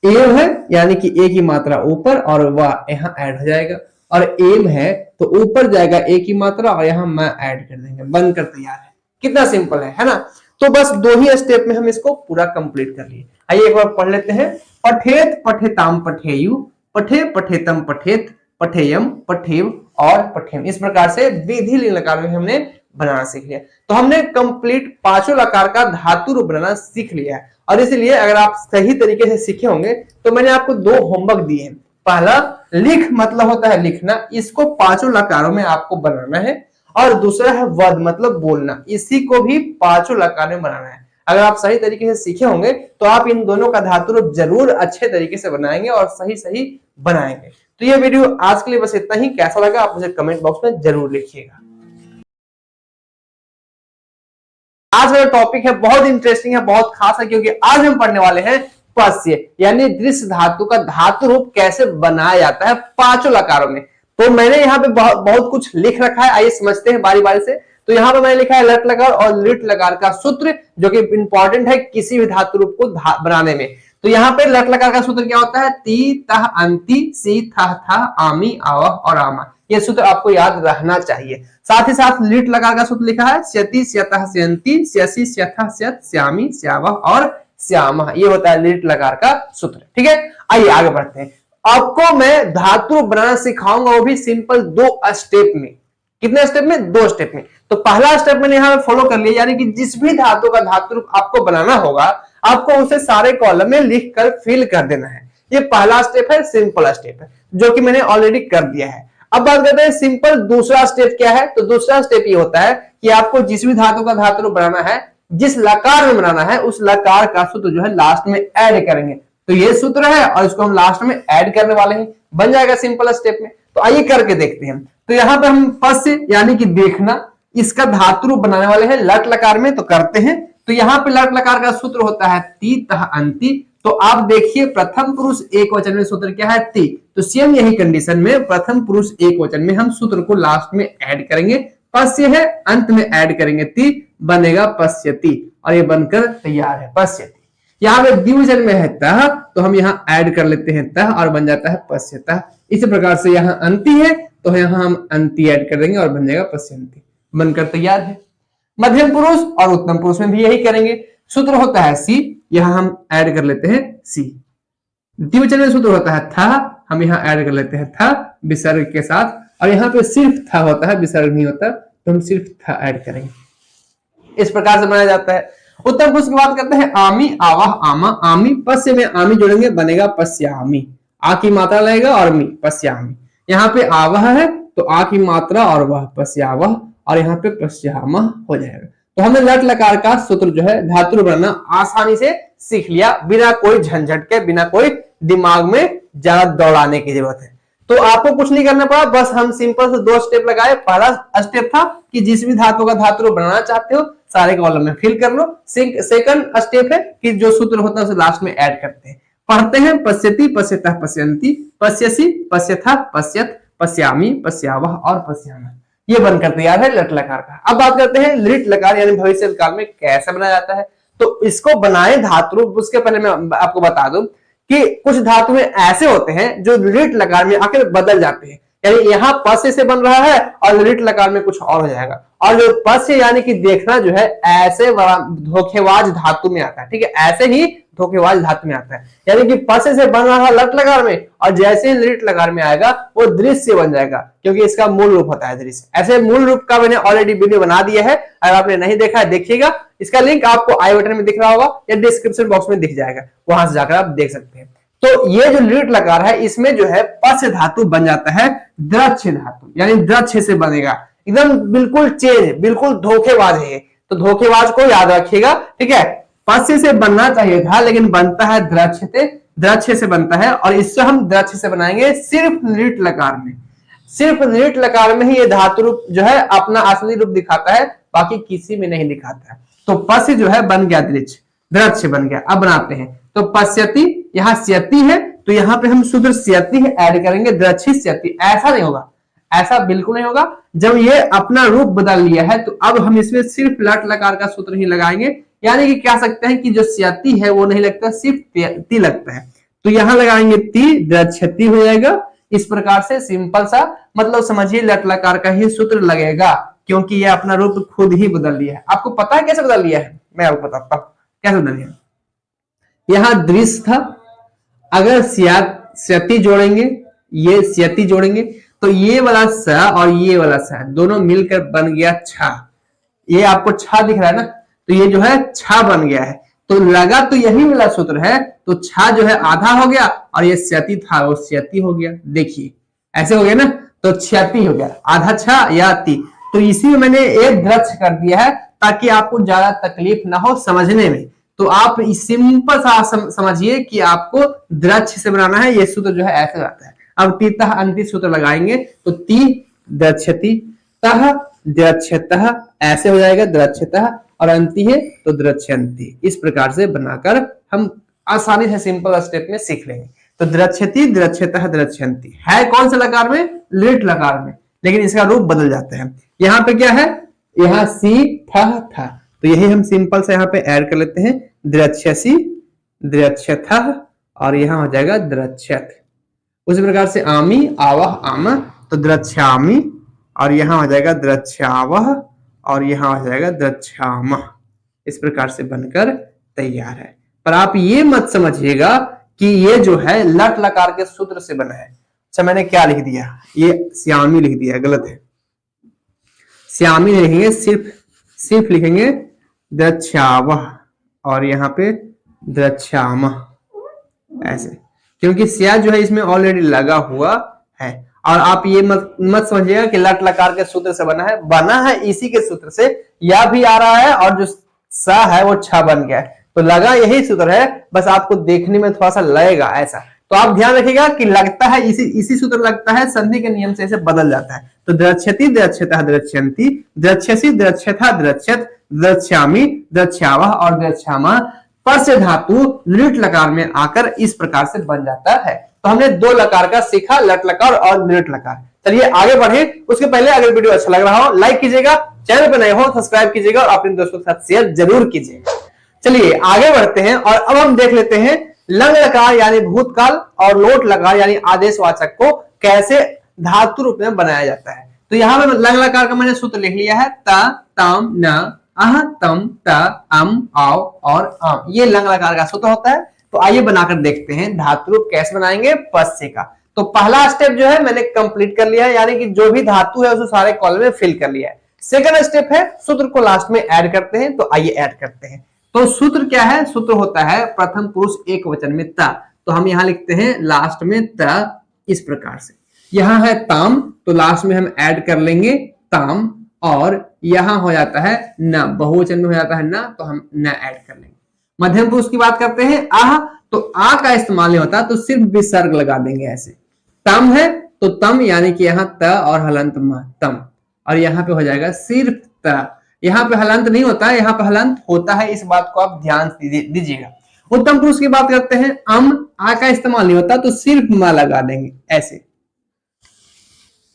एव है यानी कि ए की मात्रा ऊपर और वह यहाँ ऐड हो जाएगा। और एम है तो ऊपर जाएगा ए की मात्रा और यहाँ मैं ऐड कर देंगे, बनकर तैयार है। कितना सिंपल है ना। तो बस दो ही स्टेप में हम इसको पूरा कंप्लीट कर लिए। आइए एक बार पढ़ लेते हैं। पठेत, पठेताम, पठेयु, पठे, पठेतम, पठेत, पठेयम, पठेव और पठेम। इस प्रकार से विधि लिंग लकार में हमने बनाना सीख लिया। तो हमने कंप्लीट पांचों लकार का धातु रूप बनाना सीख लिया है। और इसलिए अगर आप सही तरीके से सीखे होंगे तो मैंने आपको दो होमवर्क दिए हैं। पहला लिख मतलब होता है लिखना, इसको पांचों लकारों में आपको बनाना है। और दूसरा है वद मतलब बोलना, इसी को भी पांचों लकार में बनाना है। अगर आप सही तरीके से सीखे होंगे तो आप इन दोनों का धातु रूप जरूर अच्छे तरीके से बनाएंगे और सही सही बनाएंगे। तो ये वीडियो आज के लिए बस इतना ही। कैसा लगा आप मुझे कमेंट बॉक्स में जरूर लिखिएगा। आज का टॉपिक है बहुत इंटरेस्टिंग है, बहुत खास है, क्योंकि आज हम पढ़ने वाले हैं पश्य यानी दृश्य धातु का धातु रूप कैसे बनाया जाता है पांचों लकारों में। तो मैंने यहाँ पे बहुत कुछ लिख रखा है, आइए समझते हैं बारी बारी से। तो यहाँ पे मैंने लिखा है लट लकार और लिट लकार का सूत्र, जो कि इंपॉर्टेंट है किसी भी धातु रूप को बनाने में। तो यहाँ पे लट लकार का सूत्र क्या होता है? ती, तह, अंति, सी, थह, थह, आमी, आवह और आमा। ये सूत्र आपको याद रहना चाहिए। साथ ही साथ लिट लकार का सूत्र लिखा है स्यति, स्यतः, स्यंति, स्यसि, स्यथः, स्यत, श्यामी, श्यावह और श्यामः। ये होता है लिट लकार का सूत्र। ठीक है, आइए आगे बढ़ते हैं। आपको मैं धातु बनाना सिखाऊंगा, वो भी सिंपल दो स्टेप में। कितने स्टेप में? दो स्टेप में। तो पहला स्टेप मैंने यहाँ पे फॉलो कर लिया, यानी कि जिस भी धातु का धातु रूप आपको बनाना होगा आपको उसे सारे कॉलम में लिखकर फिल कर देना है। ये पहला स्टेप है, सिंपल स्टेप है, जो कि मैंने ऑलरेडी कर दिया है। अब बात करते हैं सिंपल दूसरा स्टेप क्या है। तो दूसरा स्टेप ये होता है कि आपको जिस भी धातु का धातु रूप बनाना है, जिस लकार में बनाना है, उस लकार का सूत्र जो है लास्ट में ऐड करेंगे। तो ये सूत्र है और इसको हम लास्ट में ऐड करने वाले हैं, बन जाएगा सिंपल स्टेप में। तो आइए करके देखते हैं। तो यहाँ पे हम पश्य यानी कि देखना, इसका धातु रूप बनाने वाले हैं लट लकार में, तो करते हैं। तो यहाँ पे लट लकार का सूत्र होता है ती तह अंति। तो आप देखिए प्रथम पुरुष एक वचन में सूत्र क्या है, ती। तो सेम यही कंडीशन में प्रथम पुरुष एक वचन में हम सूत्र को लास्ट में ऐड करेंगे। पश्य है, अंत में ऐड करेंगे ती, बनेगा पश्यति, और ये बनकर तैयार है पश्यति। यहाँ पे द्विवचन में है तह, तो हम यहाँ ऐड कर लेते हैं तह और बन जाता है पश्यतः। इसी प्रकार से यहाँ अंति है, तो यहाँ हम अंति ऐड कर देंगे और बन जाएगा पश्यन्ति, बनकर तैयार है। मध्यम पुरुष और उत्तम पुरुष में भी यही करेंगे। सूत्र होता है सी, यहाँ हम ऐड कर लेते हैं सी। द्विवचन में सूत्र होता है था, हम यहाँ ऐड कर लेते हैं था विसर्ग के साथ, और यहाँ पे सिर्फ था होता है, विसर्ग नहीं होता, तो हम सिर्फ था ऐड करेंगे। इस प्रकार से बनाया जाता है। उत्तम पुरुष की बात करते हैं आमी, आवाह, आमा, आमी। पश्य में आमी जोड़ेंगे, बनेगा पश्यामी। आ की मात्रा लगेगा और मी, पश्यामी। यहाँ पे आवह है, तो आ की मात्रा और वह पश्यावह, और यहाँ पे पश्यामह हो जाएगा। तो हमने लट लकार का सूत्र जो है धातु बनाना आसानी से सीख लिया, बिना कोई झंझट के, बिना कोई दिमाग में ज्यादा दौड़ाने की जरूरत है। तो आपको कुछ नहीं करना पड़ा, बस हम सिंपल से 2 स्टेप लगाए। पहला स्टेप था कि जिस भी धातु का धातु बनाना चाहते हो सारे कॉलम में फिल कर लो। सेकंड स्टेप है कि जो सूत्र होता है उसे लास्ट में ऐड करते हैं। पढ़ते हैं पश्यति, पश्यतः, पश्यन्ति, पश्यसि, पश्यथः, पश्यत, पश्यामि, पश्यावह और पश्यामः। ये बनकर तैयार है लट लकार का। अब बात करते हैं लिट लकार यानी भविष्य काल में कैसे बनाया जाता है। तो इसको बनाए धातु रूप, उसके पहले मैं आपको बता दूं कि कुछ धातुएं ऐसे होते हैं जो लिट लकार में आकर बदल जाते हैं। यानी यहाँ पश्य से बन रहा है और लिट लकार में कुछ और हो जाएगा। और जो पश्य यानी कि देखना जो है ऐसे धोखेबाज धातु में आता है, ठीक है, ऐसे ही धोखेबाज धातु में आता है। यानी कि पश्य से बन रहा है लट लकार में, और जैसे ही लिट लकार में आएगा वो दृश्य बन जाएगा, क्योंकि इसका मूल रूप होता है दृश्य। ऐसे मूल रूप का मैंने ऑलरेडी वीडियो बना दिया है, अगर आपने नहीं देखा है देखिएगा। इसका लिंक आपको आई बटन में दिख रहा होगा या डिस्क्रिप्शन बॉक्स में दिख जाएगा, वहां से जाकर आप देख सकते हैं। तो ये जो लिट लकार है इसमें जो है पश्य धातु बन जाता है द्रक्ष्य धातु, यानी द्रक्ष्य से बनेगा। एकदम बिल्कुल चेंज, बिल्कुल धोखेबाज है। तो धोखेबाज को याद रखिएगा, ठीक है। पश्य से बनना चाहिए था लेकिन बनता है द्रक्ष्य से बनता है, और इससे हम द्रक्ष्य से बनाएंगे सिर्फ लिट लकार में। सिर्फ लिट लकार में ही ये धातु रूप जो है अपना असली रूप दिखाता है, बाकी किसी में नहीं दिखाता है। तो पश्य जो है बन गया द्रक्ष्य बन गया। अब बनाते हैं। तो पश्यति, यहाँ स्यति है, तो यहाँ पे हम सूत्र स्यति ऐड करेंगे, द्रक्ष्य स्यति। ऐसा नहीं होगा, ऐसा बिल्कुल नहीं होगा। जब ये अपना रूप बदल लिया है तो अब हम इसमें सिर्फ लट लकार का सूत्र ही लगाएंगे। यानी कि कह सकते हैं कि जो स्यति है वो नहीं लगता, सिर्फ ती लगता है। तो यहाँ लगाएंगे ती, द्रक्ष्यति हो जाएगा। इस प्रकार से सिंपल सा मतलब समझिए लट लकार का ही सूत्र लगेगा, क्योंकि ये अपना रूप खुद ही बदल लिया है। आपको पता है कैसे बदल लिया है, मैं आपको बताता हूँ कैसे बदल लिया। यहाँ दृश्य था, अगर स्यति जोड़ेंगे, ये स्यति जोड़ेंगे, तो ये वाला स और ये वाला स दोनों मिलकर बन गया छा। ये आपको छा दिख रहा है ना, तो ये जो है छा बन गया है। तो लगा तो यही वाला सूत्र है, तो छा जो है आधा हो गया और ये स्यति था वो स्यति हो गया। देखिए ऐसे हो गया ना, तो क्षति हो गया, आधा छा या ति। तो इसी में मैंने एक द्रक्ष्य कर दिया है ताकि आपको ज्यादा तकलीफ ना हो समझने में। तो आप सिंपल सा समझिए कि आपको द्रक्ष्य से बनाना है। ये सूत्र जो है ऐसे आता है। अब तीतः अंति सूत्र लगाएंगे, तो ती द्रक्ष्यति, तह द्रक्ष्यतः, ऐसे हो जाएगा द्रक्ष्यतः, और अंति है तो द्रक्ष्यन्ति। इस प्रकार से बनाकर हम आसानी से सिंपल स्टेप में सीख लेंगे। तो द्रक्ष्यति, द्रक्ष्यतः, द्रक्ष्यन्ति है कौन से लकार में, लिट लकार में, लेकिन इसका रूप बदल जाता है। यहाँ पे क्या है, यहाँ सी ठह था, तो यही हम सिंपल से यहाँ पे ऐड कर लेते हैं, द्रक्ष्यसि, द्रक्ष्यथः, और यहाँ हो जाएगा द्रक्ष्यथ। उसी प्रकार से आमी, आवह, आमा, तो द्रक्ष्यामि, और यहाँ हो जाएगा द्रक्ष्यावह, और यहाँ हो जाएगा द्रक्ष्यामः। इस प्रकार से बनकर तैयार है। पर आप ये मत समझिएगा कि ये जो है लट लकार के सूत्र से बना है। अच्छा मैंने क्या लिख दिया, ये श्यामी लिख दिया, गलत है। श्यामी नहीं लिखेंगे, सिर्फ लिखेंगे द्रक्ष्यावह, और यहाँ पे द्रक्ष्यामः, ऐसे, क्योंकि स्या जो है इसमें ऑलरेडी लगा हुआ है। और आप ये मत समझिएगा कि लट लकार के सूत्र से बना है इसी के सूत्र से, या भी आ रहा है और जो सा है वो छ बन गया है, तो लगा यही सूत्र है, बस आपको देखने में थोड़ा सा लगेगा ऐसा। तो आप ध्यान रखिएगा कि लगता है इसी सूत्र लगता है, संधि के नियम से ऐसे बदल जाता है। तो द्रच्छति द्रच्छतः द्रच्छन्ति, द्रच्छसि द्रच्छथा द्रच्छत, द्रक्ष्यामि द्रक्ष्यावः और द्रक्ष्यामः पर से धातु लृट लकार में आकर इस प्रकार से बन जाता है। तो हमने दो लकार का सीखा, लट लकार और लृट लकार। चलिए आगे बढ़े, उसके पहले अगर वीडियो अच्छा लग रहा हो लाइक कीजिएगा, चैनल पर नए हो सब्सक्राइब कीजिएगा और अपने दोस्तों के साथ शेयर जरूर कीजिएगा। चलिए आगे बढ़ते हैं और अब हम देख लेते हैं लंग लकार यानी भूतकाल और लोट लकार यानी आदेशवाचक को कैसे धातु रूप में बनाया जाता है। तो यहाँ पे लंग लकार का मैंने सूत्र लिख लिया है, ता ताम न अह तम ता अम आओ और आम, ये लंग लकार का सूत्र होता है। तो आइए बनाकर देखते हैं धातु रूप कैसे बनाएंगे पस्य का। तो पहला स्टेप जो है मैंने कंप्लीट कर लिया है, यानी कि जो भी धातु है उसे सारे कॉलम में फिल कर लिया है। सेकंड स्टेप है सूत्र को लास्ट में ऐड करते हैं। तो आइए ऐड करते हैं। तो सूत्र क्या है, सूत्र होता है प्रथम पुरुष एक वचन में ता, तो हम यहां लिखते हैं लास्ट में ता इस प्रकार से। यहां है ताम, तो लास्ट में हम ऐड कर लेंगे ताम, और यहां हो जाता है न, बहुवचन में हो जाता है न, तो हम न ऐड कर लेंगे। मध्यम पुरुष की बात करते हैं आह, तो आ का इस्तेमाल नहीं होता, तो सिर्फ विसर्ग लगा देंगे ऐसे। तम है तो तम, यानी कि यहाँ त और हलंत म तम, और यहाँ पे हो जाएगा सिर्फ त। यहाँ पे हलंत नहीं होता है, यहाँ पे हलंत होता है, इस बात को आप ध्यान दीजिएगा। उत्तम पुरुष की बात करते हैं अम, आ का इस्तेमाल नहीं होता, तो सिर्फ म लगा देंगे ऐसे।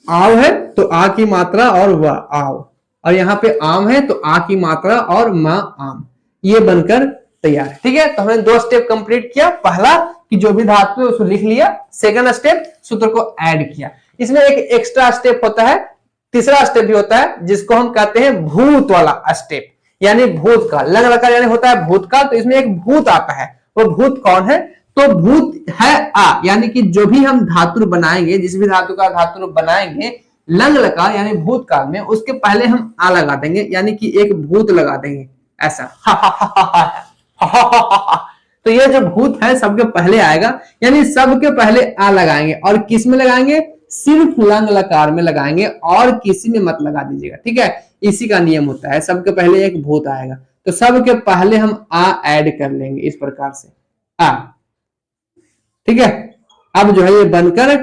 आव है तो आ की मात्रा और व आव, और यहाँ पे आम है तो आ की मात्रा और म आम, ये बनकर तैयार है। ठीक है, तो हमने दो स्टेप कंप्लीट किया। पहला कि जो भी धातु है उसको लिख लिया, सेकंड स्टेप सूत्र को ऐड किया। इसमें एक एक्स्ट्रा स्टेप होता है, तीसरा स्टेप भी होता है जिसको हम कहते हैं भूत वाला स्टेप, यानी भूतकाल। लंग लकार यानी होता है भूतकाल, तो इसमें एक भूत आता है। वो भूत कौन है, तो भूत है आ, यानी कि जो भी हम धातु बनाएंगे, जिस भी धातु का धातु बनाएंगे लंग लकार यानी भूतकाल में, उसके पहले हम आ लगा देंगे, यानी कि एक भूत लगा देंगे ऐसा। तो ये जो भूत है सबके पहले आएगा, यानी सबके पहले आ लगाएंगे, और किस में लगाएंगे, सिर्फ लंग लकार में लगाएंगे, और किसी में मत लगा दीजिएगा। ठीक है, इसी का नियम होता है, सबके पहले एक भूत आएगा, तो सबके पहले हम आ ऐड कर लेंगे इस प्रकार से आ। ठीक है, अब जो है ये बनकर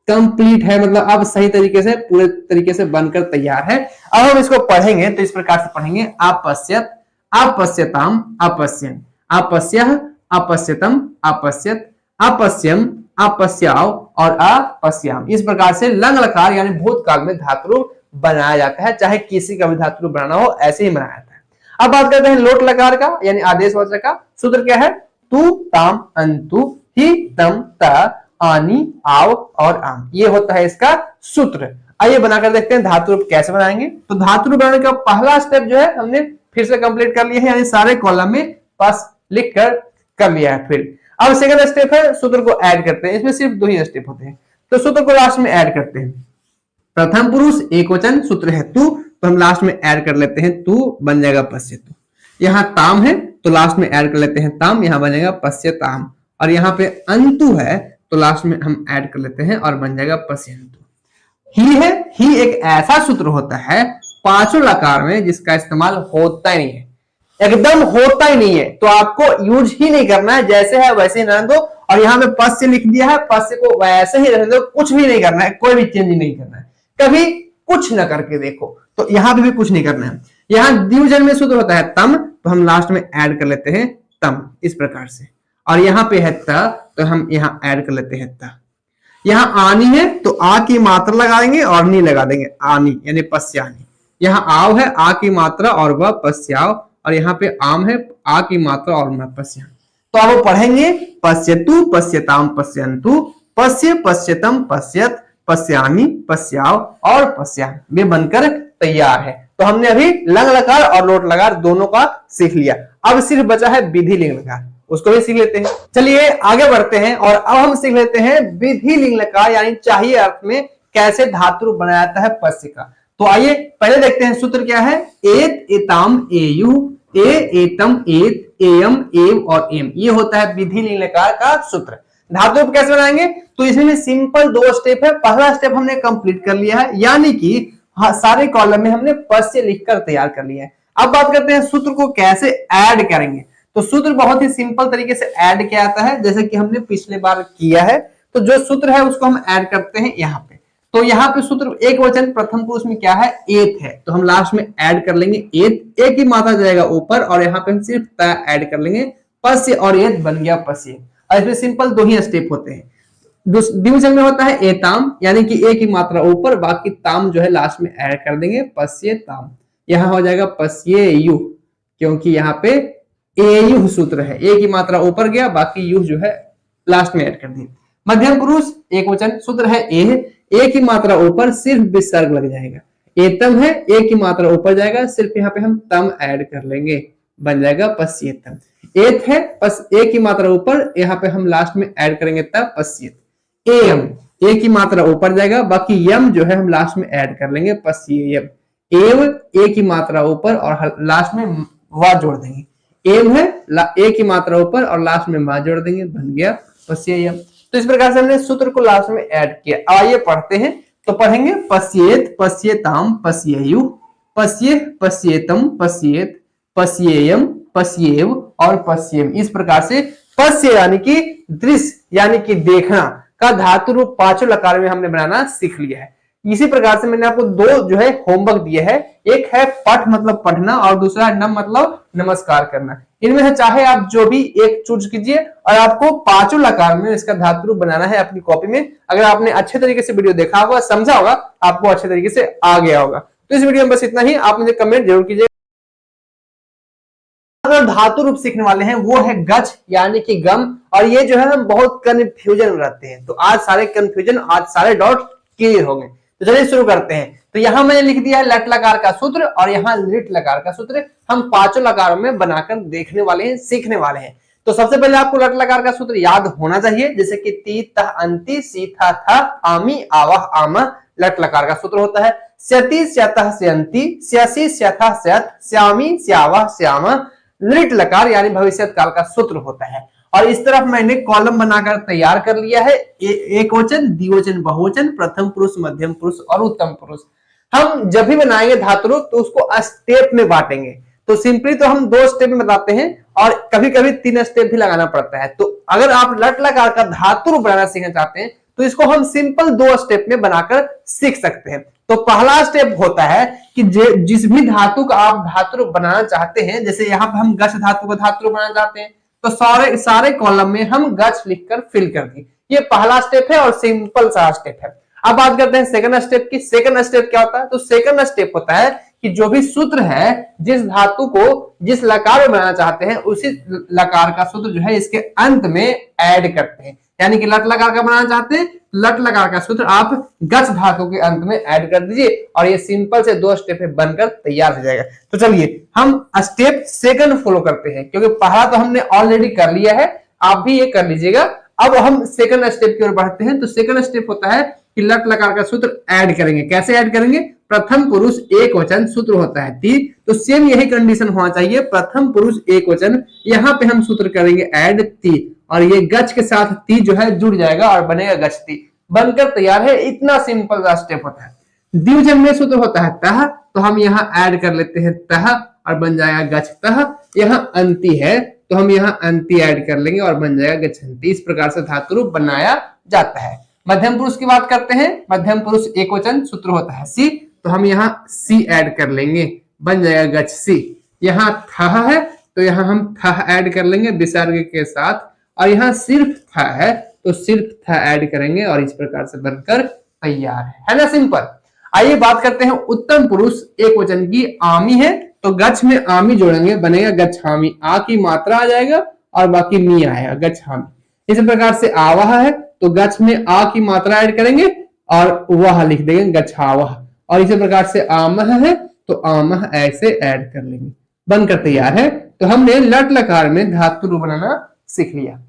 कंप्लीट है, मतलब अब सही तरीके से पूरे तरीके से बनकर तैयार है। अब हम इसको पढ़ेंगे तो इस प्रकार से पढ़ेंगे, अपश्यत अपश्यताम अपश्यन अपश्यः अपश्यतम अपश्यत अपश्यम अपश्याव और अपश्याम। इस प्रकार से लंग लकार यानी भूतकाल में धातु बनाया जाता है, चाहे किसी का भी धातु बनाना हो ऐसे ही बनाया जाता है। अब बात करते हैं लोट लकार का यानी आदेशवाचक का। सूत्र क्या है, तू ताम अंतु ही तम ता आनी आव और आम, ये होता है इसका सूत्र। आइए बनाकर देखते हैं धातु रूप कैसे बनाएंगे। तो धातु रूप बनाने का पहला स्टेप जो है हमने फिर से कंप्लीट कर लिया है, यानी सारे कॉलम में पास लिख कर लिया है। फिर अब सेकंड स्टेप है सूत्र को ऐड करते हैं, इसमें सिर्फ दो ही स्टेप होते हैं, तो सूत्र को लास्ट में ऐड करते हैं। प्रथम पुरुष एक वचन सूत्र है तू, तो हम लास्ट में ऐड कर लेते हैं तू, बन जाएगा पश्यतु। यहाँ ताम है तो लास्ट में ऐड कर लेते हैं ताम, यहाँ बन जाएगा पश्यताम, और यहाँ पे अंतु है तो लास्ट में हम ऐड कर लेते हैं और बन जाएगा पश्यन्तु। ही है, ही एक ऐसा सूत्र होता है पांचों लकार में जिसका इस्तेमाल होता ही नहीं है, एकदम होता ही नहीं है, तो आपको यूज ही नहीं करना है, जैसे है वैसे ही रहने दो। और यहाँ पे पश्य लिख दिया है, पश्य को वैसे ही रहने दो, कुछ भी नहीं करना है, कोई भी चेंज नहीं करना है, कभी कुछ न करके देखो। तो यहाँ पे भी कुछ नहीं करना है। यहाँ द्विवचन में सूत्र होता है तम, तो हम लास्ट में ऐड कर लेते हैं तम इस प्रकार से, और यहाँ पे है त, तो हम यहाँ ऐड कर लेते हैं त। यहाँ आनी है तो आ की मात्रा लगाएंगे और नी लगा देंगे, आनी यानी पश्यानी। यहाँ आव है, आ की मात्रा और वह पश्याव, और यहाँ पे आम है, आ की मात्रा और मैं पश्याम। तो अब पढ़ेंगे पश्यतु पश्यताम पश्यन्तु पश्य पश्यतम पश्यत पश्यामि पश्याव और पश्याम, वे बनकर तैयार है। तो हमने अभी लंग लकार और लोट लकार दोनों का सीख लिया, अब सिर्फ बचा है विधि लिंग लकार, उसको भी सीख लेते हैं। चलिए आगे बढ़ते हैं और अब हम सीख लेते हैं विधि लिंग लकार यानी चाहिए अर्थ में कैसे धातु बनाया जाता है पश्य का। तो आइए पहले देखते हैं सूत्र क्या है, एत एताम एयु ए एतम एत एयम एव और एम, ये होता है विधि लिंग लकार का सूत्र। धातु रूप कैसे बनाएंगे, तो इसमें सिंपल 2 स्टेप है। पहला स्टेप हमने कंप्लीट कर लिया है, यानी कि सारे कॉलम में हमने पश्य लिखकर तैयार कर लिया है। अब बात करते हैं सूत्र को कैसे ऐड करेंगे। तो सूत्र बहुत ही सिंपल तरीके से ऐड किया जाता है, जैसे कि हमने पिछले बार किया है। तो जो सूत्र है उसको हम ऐड करते हैं यहाँ पे। तो यहाँ पे सूत्र एक वचन प्रथम पुरुष में क्या है, एत है, तो हम लास्ट में ऐड कर लेंगे एत। एक ही मात्रा जाएगा ऊपर और यहाँ पे हम सिर्फ त ऐड कर लेंगे, पश्य और एत बन गया पश्य। और इसमें सिंपल 2 ही स्टेप होते हैं। द्विवचन में होता है एताम, यानी कि एक ही मात्रा ऊपर, बाकी ताम जो है लास्ट में ऐड कर देंगे, पश्य ताम। यहाँ हो जाएगा पश्येयु, क्योंकि यहाँ पे एयु सूत्र है, एक ही मात्रा ऊपर गया, बाकी यु जो है लास्ट में ऐड कर दिए। मध्यम पुरुष एक वचन सूत्र है एह, एक ही मात्रा ऊपर, सिर्फ विसर्ग लग जाएगा। एतम है, एक ही मात्रा ऊपर जाएगा, सिर्फ यहाँ पे हम तम ऐड कर लेंगे, बन जाएगा पश्येतम। एत है, बस एक ही मात्रा ऊपर, यहाँ पे हम लास्ट में ऐड करेंगे तब पश्येत। एयम, एक ही मात्रा ऊपर जाएगा, बाकी यम जो है हम लास्ट में ऐड कर लेंगे, पश्येयम। एव, एक ही मात्रा ऊपर और लास्ट में वा जोड़ देंगे। एम है, एक ही मात्रा ऊपर और लास्ट में मा जोड़ देंगे, बन गया पश्येयम। तो इस प्रकार से हमने सूत्र को लास्ट में ऐड किया। आइए पढ़ते हैं। तो पढ़ेंगे पश्येत, पश्येताम, पश्येयु, पश्ये, पश्येतम, पश्येत, पश्येयम, पश्येव और पश्येम। इस प्रकार से पश्य यानी कि दृश्य, यानी कि देखना का धातु रूप पांचों लकार में हमने बनाना सीख लिया है। इसी प्रकार से मैंने आपको 2 जो है होमवर्क दिए है, एक है पठ मतलब पढ़ना और दूसरा है नम मतलब नमस्कार करना। इनमें से चाहे आप जो भी एक चूज कीजिए और आपको पांचों लकार में इसका धातु रूप बनाना है अपनी कॉपी में। अगर आपने अच्छे तरीके से वीडियो देखा होगा, समझा होगा, आपको अच्छे तरीके से आ गया होगा। तो इस वीडियो में बस इतना ही। आप मुझे कमेंट जरूर कीजिए। धातु रूप सीखने वाले हैं वो है गच यानी कि गम, और ये जो है हम बहुत कंफ्यूजन में रहते हैं। तो आज सारे कंफ्यूजन, आज सारे डाउट क्लियर हो गए। तो चलिए शुरू करते हैं। तो यहां मैंने लिख दिया है लट लकार का सूत्र और यहाँ लिट लकार का सूत्र। हम पांचों लकारों में बनाकर देखने वाले हैं, सीखने वाले हैं। तो सबसे पहले आपको लट लकार का सूत्र याद होना चाहिए, जैसे कि ती तह अंति, सी था था, आमी आवाह आमा, लट लकार का सूत्र होता है। स्यति स्यतः स्यंति, स्यसि स्यथः स्यत, श्यामी श्यावह श्यामा, लिट लकार यानी भविष्यत काल का सूत्र होता है। और इस तरफ मैंने कॉलम बनाकर तैयार कर लिया है, एक वचन, द्विवचन, बहुवचन, प्रथम पुरुष, मध्यम पुरुष और उत्तम पुरुष। हम जब भी बनाएंगे धातु रूप तो उसको स्टेप में बांटेंगे। तो सिंपली तो हम 2 स्टेप में बताते हैं और कभी कभी 3 स्टेप भी लगाना पड़ता है। तो अगर आप लट लकार का धातु रूप बनाना सीखना चाहते हैं तो इसको हम सिंपल 2 स्टेप में बनाकर सीख सकते हैं। तो पहला स्टेप होता है कि जिस भी धातु का आप धातु रूप बनाना चाहते हैं, जैसे यहाँ पे हम गच धातु का धातु रूप बनाना चाहते हैं, तो सारे कॉलम में हम गच लिखकर फिल कर दी। ये पहला स्टेप है और सिंपल सा स्टेप है। अब बात करते हैं सेकंड स्टेप की। सेकंड स्टेप क्या होता है? तो सेकंड स्टेप होता है कि जो भी सूत्र है, जिस धातु को जिस लकार में बनाना चाहते हैं उसी लकार का सूत्र जो है इसके अंत में ऐड करते हैं। यानी कि लट लकार का बनाना चाहते हैं, लट लकार का सूत्र आप गच धातु के अंत में ऐड कर दीजिए और ये सिंपल से 2 स्टेप में बनकर तैयार हो जाएगा। तो चलिए हम स्टेप सेकंड फॉलो करते हैं, क्योंकि पहला तो हमने ऑलरेडी कर लिया है, आप भी ये कर लीजिएगा। अब हम सेकंड स्टेप की ओर बढ़ते हैं। तो सेकंड स्टेप होता है कि लट लकार का सूत्र ऐड करेंगे। कैसे ऐड करेंगे? प्रथम पुरुष एक वचन सूत्र होता है ती, तो सेम यही कंडीशन होना चाहिए, प्रथम पुरुष एक वचन। यहाँ पे हम सूत्र करेंगे ऐड ती और ये गच के साथ ती जो है जुड़ जाएगा और बनेगा गचती, बनकर तैयार है। इतना सिंपल सा स्टेप होता है। द्विवचन में सूत्र होता है तह, तो हम यहाँ ऐड कर लेते हैं तह और बन जाएगा गचतः। यहाँ अंति है तो हम यहाँ अंति ऐड कर लेंगे और बन जाएगा गच्छन्ति। इस प्रकार से धातु रूप बनाया जाता है। मध्यम पुरुष की बात करते हैं। मध्यम पुरुष एक वचन सूत्र होता है सी, तो हम यहाँ सी ऐड कर लेंगे, बन जाएगा गच्छसी। यहाँ थह है तो यहाँ हम थह ऐड कर लेंगे विसर्ग के साथ, और यहाँ सिर्फ थ है तो सिर्फ थ ऐड करेंगे और इस प्रकार से बनकर तैयार है ना, सिंपल। आइए बात करते हैं उत्तम पुरुष एक वचन की। आमी है तो गच्छ में आमी जोड़ेंगे, बनेगा गच्छामी। आ की मात्रा आ जाएगा और बाकी मी आएगा, गच्छामी। इस प्रकार से आवाह है तो गच्छ में आ की मात्रा ऐड करेंगे और वह लिख देंगे गच्छावह। और इसी प्रकार से आमह है तो आमह ऐसे ऐड कर लेंगे, बनकर तैयार है। तो हमने लट लकार में धातु रूप बनाना सीख लिया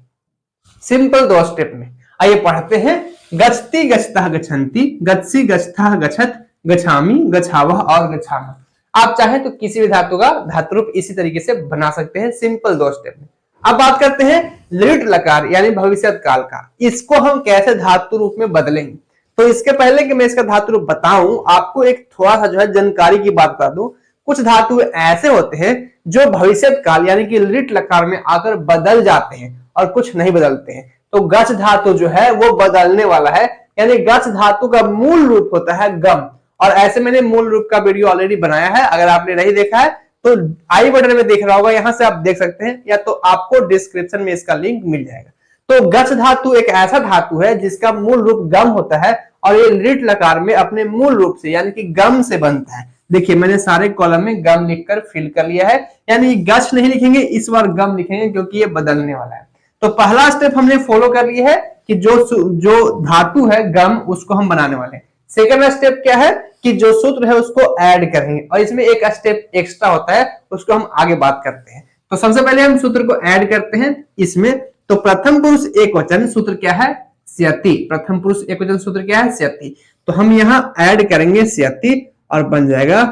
सिंपल 2 स्टेप में। आइए पढ़ते हैं। गच्छति गच्छतः गच्छन्ति, गच्छसि गच्छतः गच्छत, गच्छामि गच्छावह और गच्छामः। आप चाहे तो किसी भी धातु का धातु रूप इसी तरीके से बना सकते हैं सिंपल 2 स्टेप में। अब बात करते हैं लिट लकार यानी भविष्यत काल का। इसको हम कैसे धातु रूप में बदलेंगे। तो इसके पहले कि मैं इसका धातु रूप बताऊं, आपको एक थोड़ा सा जो है जानकारी की बात बता दूं। कुछ धातु ऐसे होते हैं जो भविष्यत काल यानी कि लिट लकार में आकर बदल जाते हैं और कुछ नहीं बदलते हैं। तो गच धातु जो है वो बदलने वाला है, यानी गच धातु का मूल रूप होता है गम। और ऐसे मैंने मूल रूप का वीडियो ऑलरेडी बनाया है, अगर आपने नहीं देखा है तो आई बटन में देख रहा होगा, यहां से आप देख सकते हैं, या तो आपको डिस्क्रिप्शन में इसका लिंक मिल जाएगा। तो गच धातु एक ऐसा धातु है जिसका मूल रूप गम होता है और ये लिट लकार में अपने मूल रूप से यानी कि गम से बनता है। देखिए मैंने सारे कॉलम में गम लिखकर फिल कर लिया है, यानी गच नहीं लिखेंगे, इस बार गम लिखेंगे क्योंकि ये बदलने वाला है। तो पहला स्टेप हमने फॉलो कर लिया है कि जो धातु है गम उसको हम बनाने वाले हैं। सेकंड स्टेप क्या है कि जो सूत्र है उसको ऐड करेंगे, और इसमें एक स्टेप एक्स्ट्रा होता है, उसको हम आगे बात करते हैं। तो सबसे पहले हम सूत्र को ऐड करते हैं इसमें। तो प्रथम पुरुष एकवचन सूत्र क्या है, स्यति। प्रथम पुरुष एकवचन सूत्र क्या है, स्यति। तो हम यहाँ ऐड करेंगे स्यति और बन जाएगा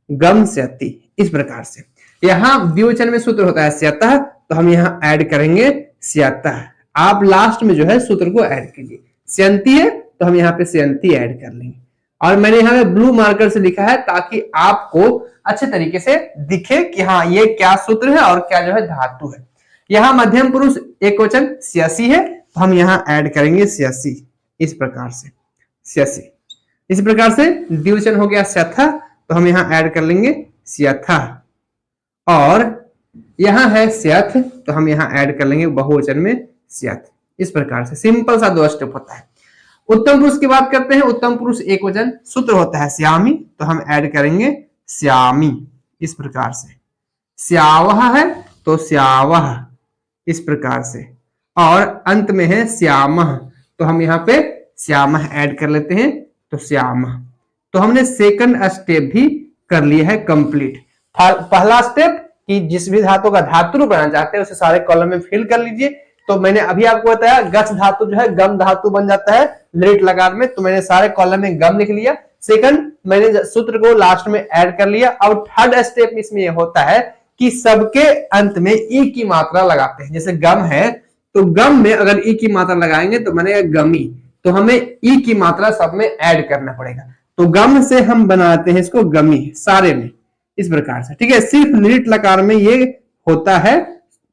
गम स्यति। इस प्रकार से यहाँ द्विवचन में सूत्र होता है स्यतः, तो हम यहाँ ऐड करेंगे स्यतः। आप लास्ट में जो है सूत्र को ऐड कीजिए। स्यंती है तो हम यहाँ पे स्यंती ऐड कर लेंगे, और मैंने यहाँ पे ब्लू मार्कर से लिखा है ताकि आपको अच्छे तरीके से दिखे कि हाँ ये क्या सूत्र है और क्या जो है धातु है। यहाँ मध्यम पुरुष एकवचन स्यसि है, तो हम यहाँ ऐड करेंगे स्यसि। इस प्रकार से स्यसि। इस प्रकार से द्विवचन हो गया स्यथा, तो हम यहाँ ऐड कर लेंगे स्यथा। और यहाँ है स्यथ, तो हम यहाँ ऐड कर लेंगे बहुवचन में स्यथ। इस प्रकार से सिंपल सा 2 स्टेप होता है। उत्तम पुरुष की बात करते हैं। उत्तम पुरुष एकवचन सूत्र होता है श्यामी, तो हम ऐड करेंगे श्यामी। इस प्रकार से श्यावह है तो श्यावह। इस प्रकार से, और अंत में है श्यामः, तो हम यहाँ पे श्यामः ऐड कर लेते हैं, तो श्यामः। तो हमने सेकंड स्टेप भी कर लिया है कंप्लीट। पहला स्टेप कि जिस भी धातु का धातु रूप बनाना चाहते हैं उसे सारे कॉलम में फिल कर लीजिए। तो मैंने अभी आपको बताया गच धातु जो है गम धातु बन जाता है लिट लकार में, तो मैंने सारे कॉलम में गम लिख लिया। सेकंड, मैंने सूत्र को लास्ट में ऐड कर लिया। और थर्ड स्टेप इसमें यह होता है कि सबके अंत में ई की मात्रा लगाते हैं। जैसे गम है तो गम में अगर ई की मात्रा लगाएंगे तो बनेगा गमी, तो हमें ई की मात्रा सब में ऐड करना पड़ेगा। तो गम से हम बनाते हैं इसको गमी सारे में। इस प्रकार से, ठीक है। सिर्फ लिट लकार में ये होता है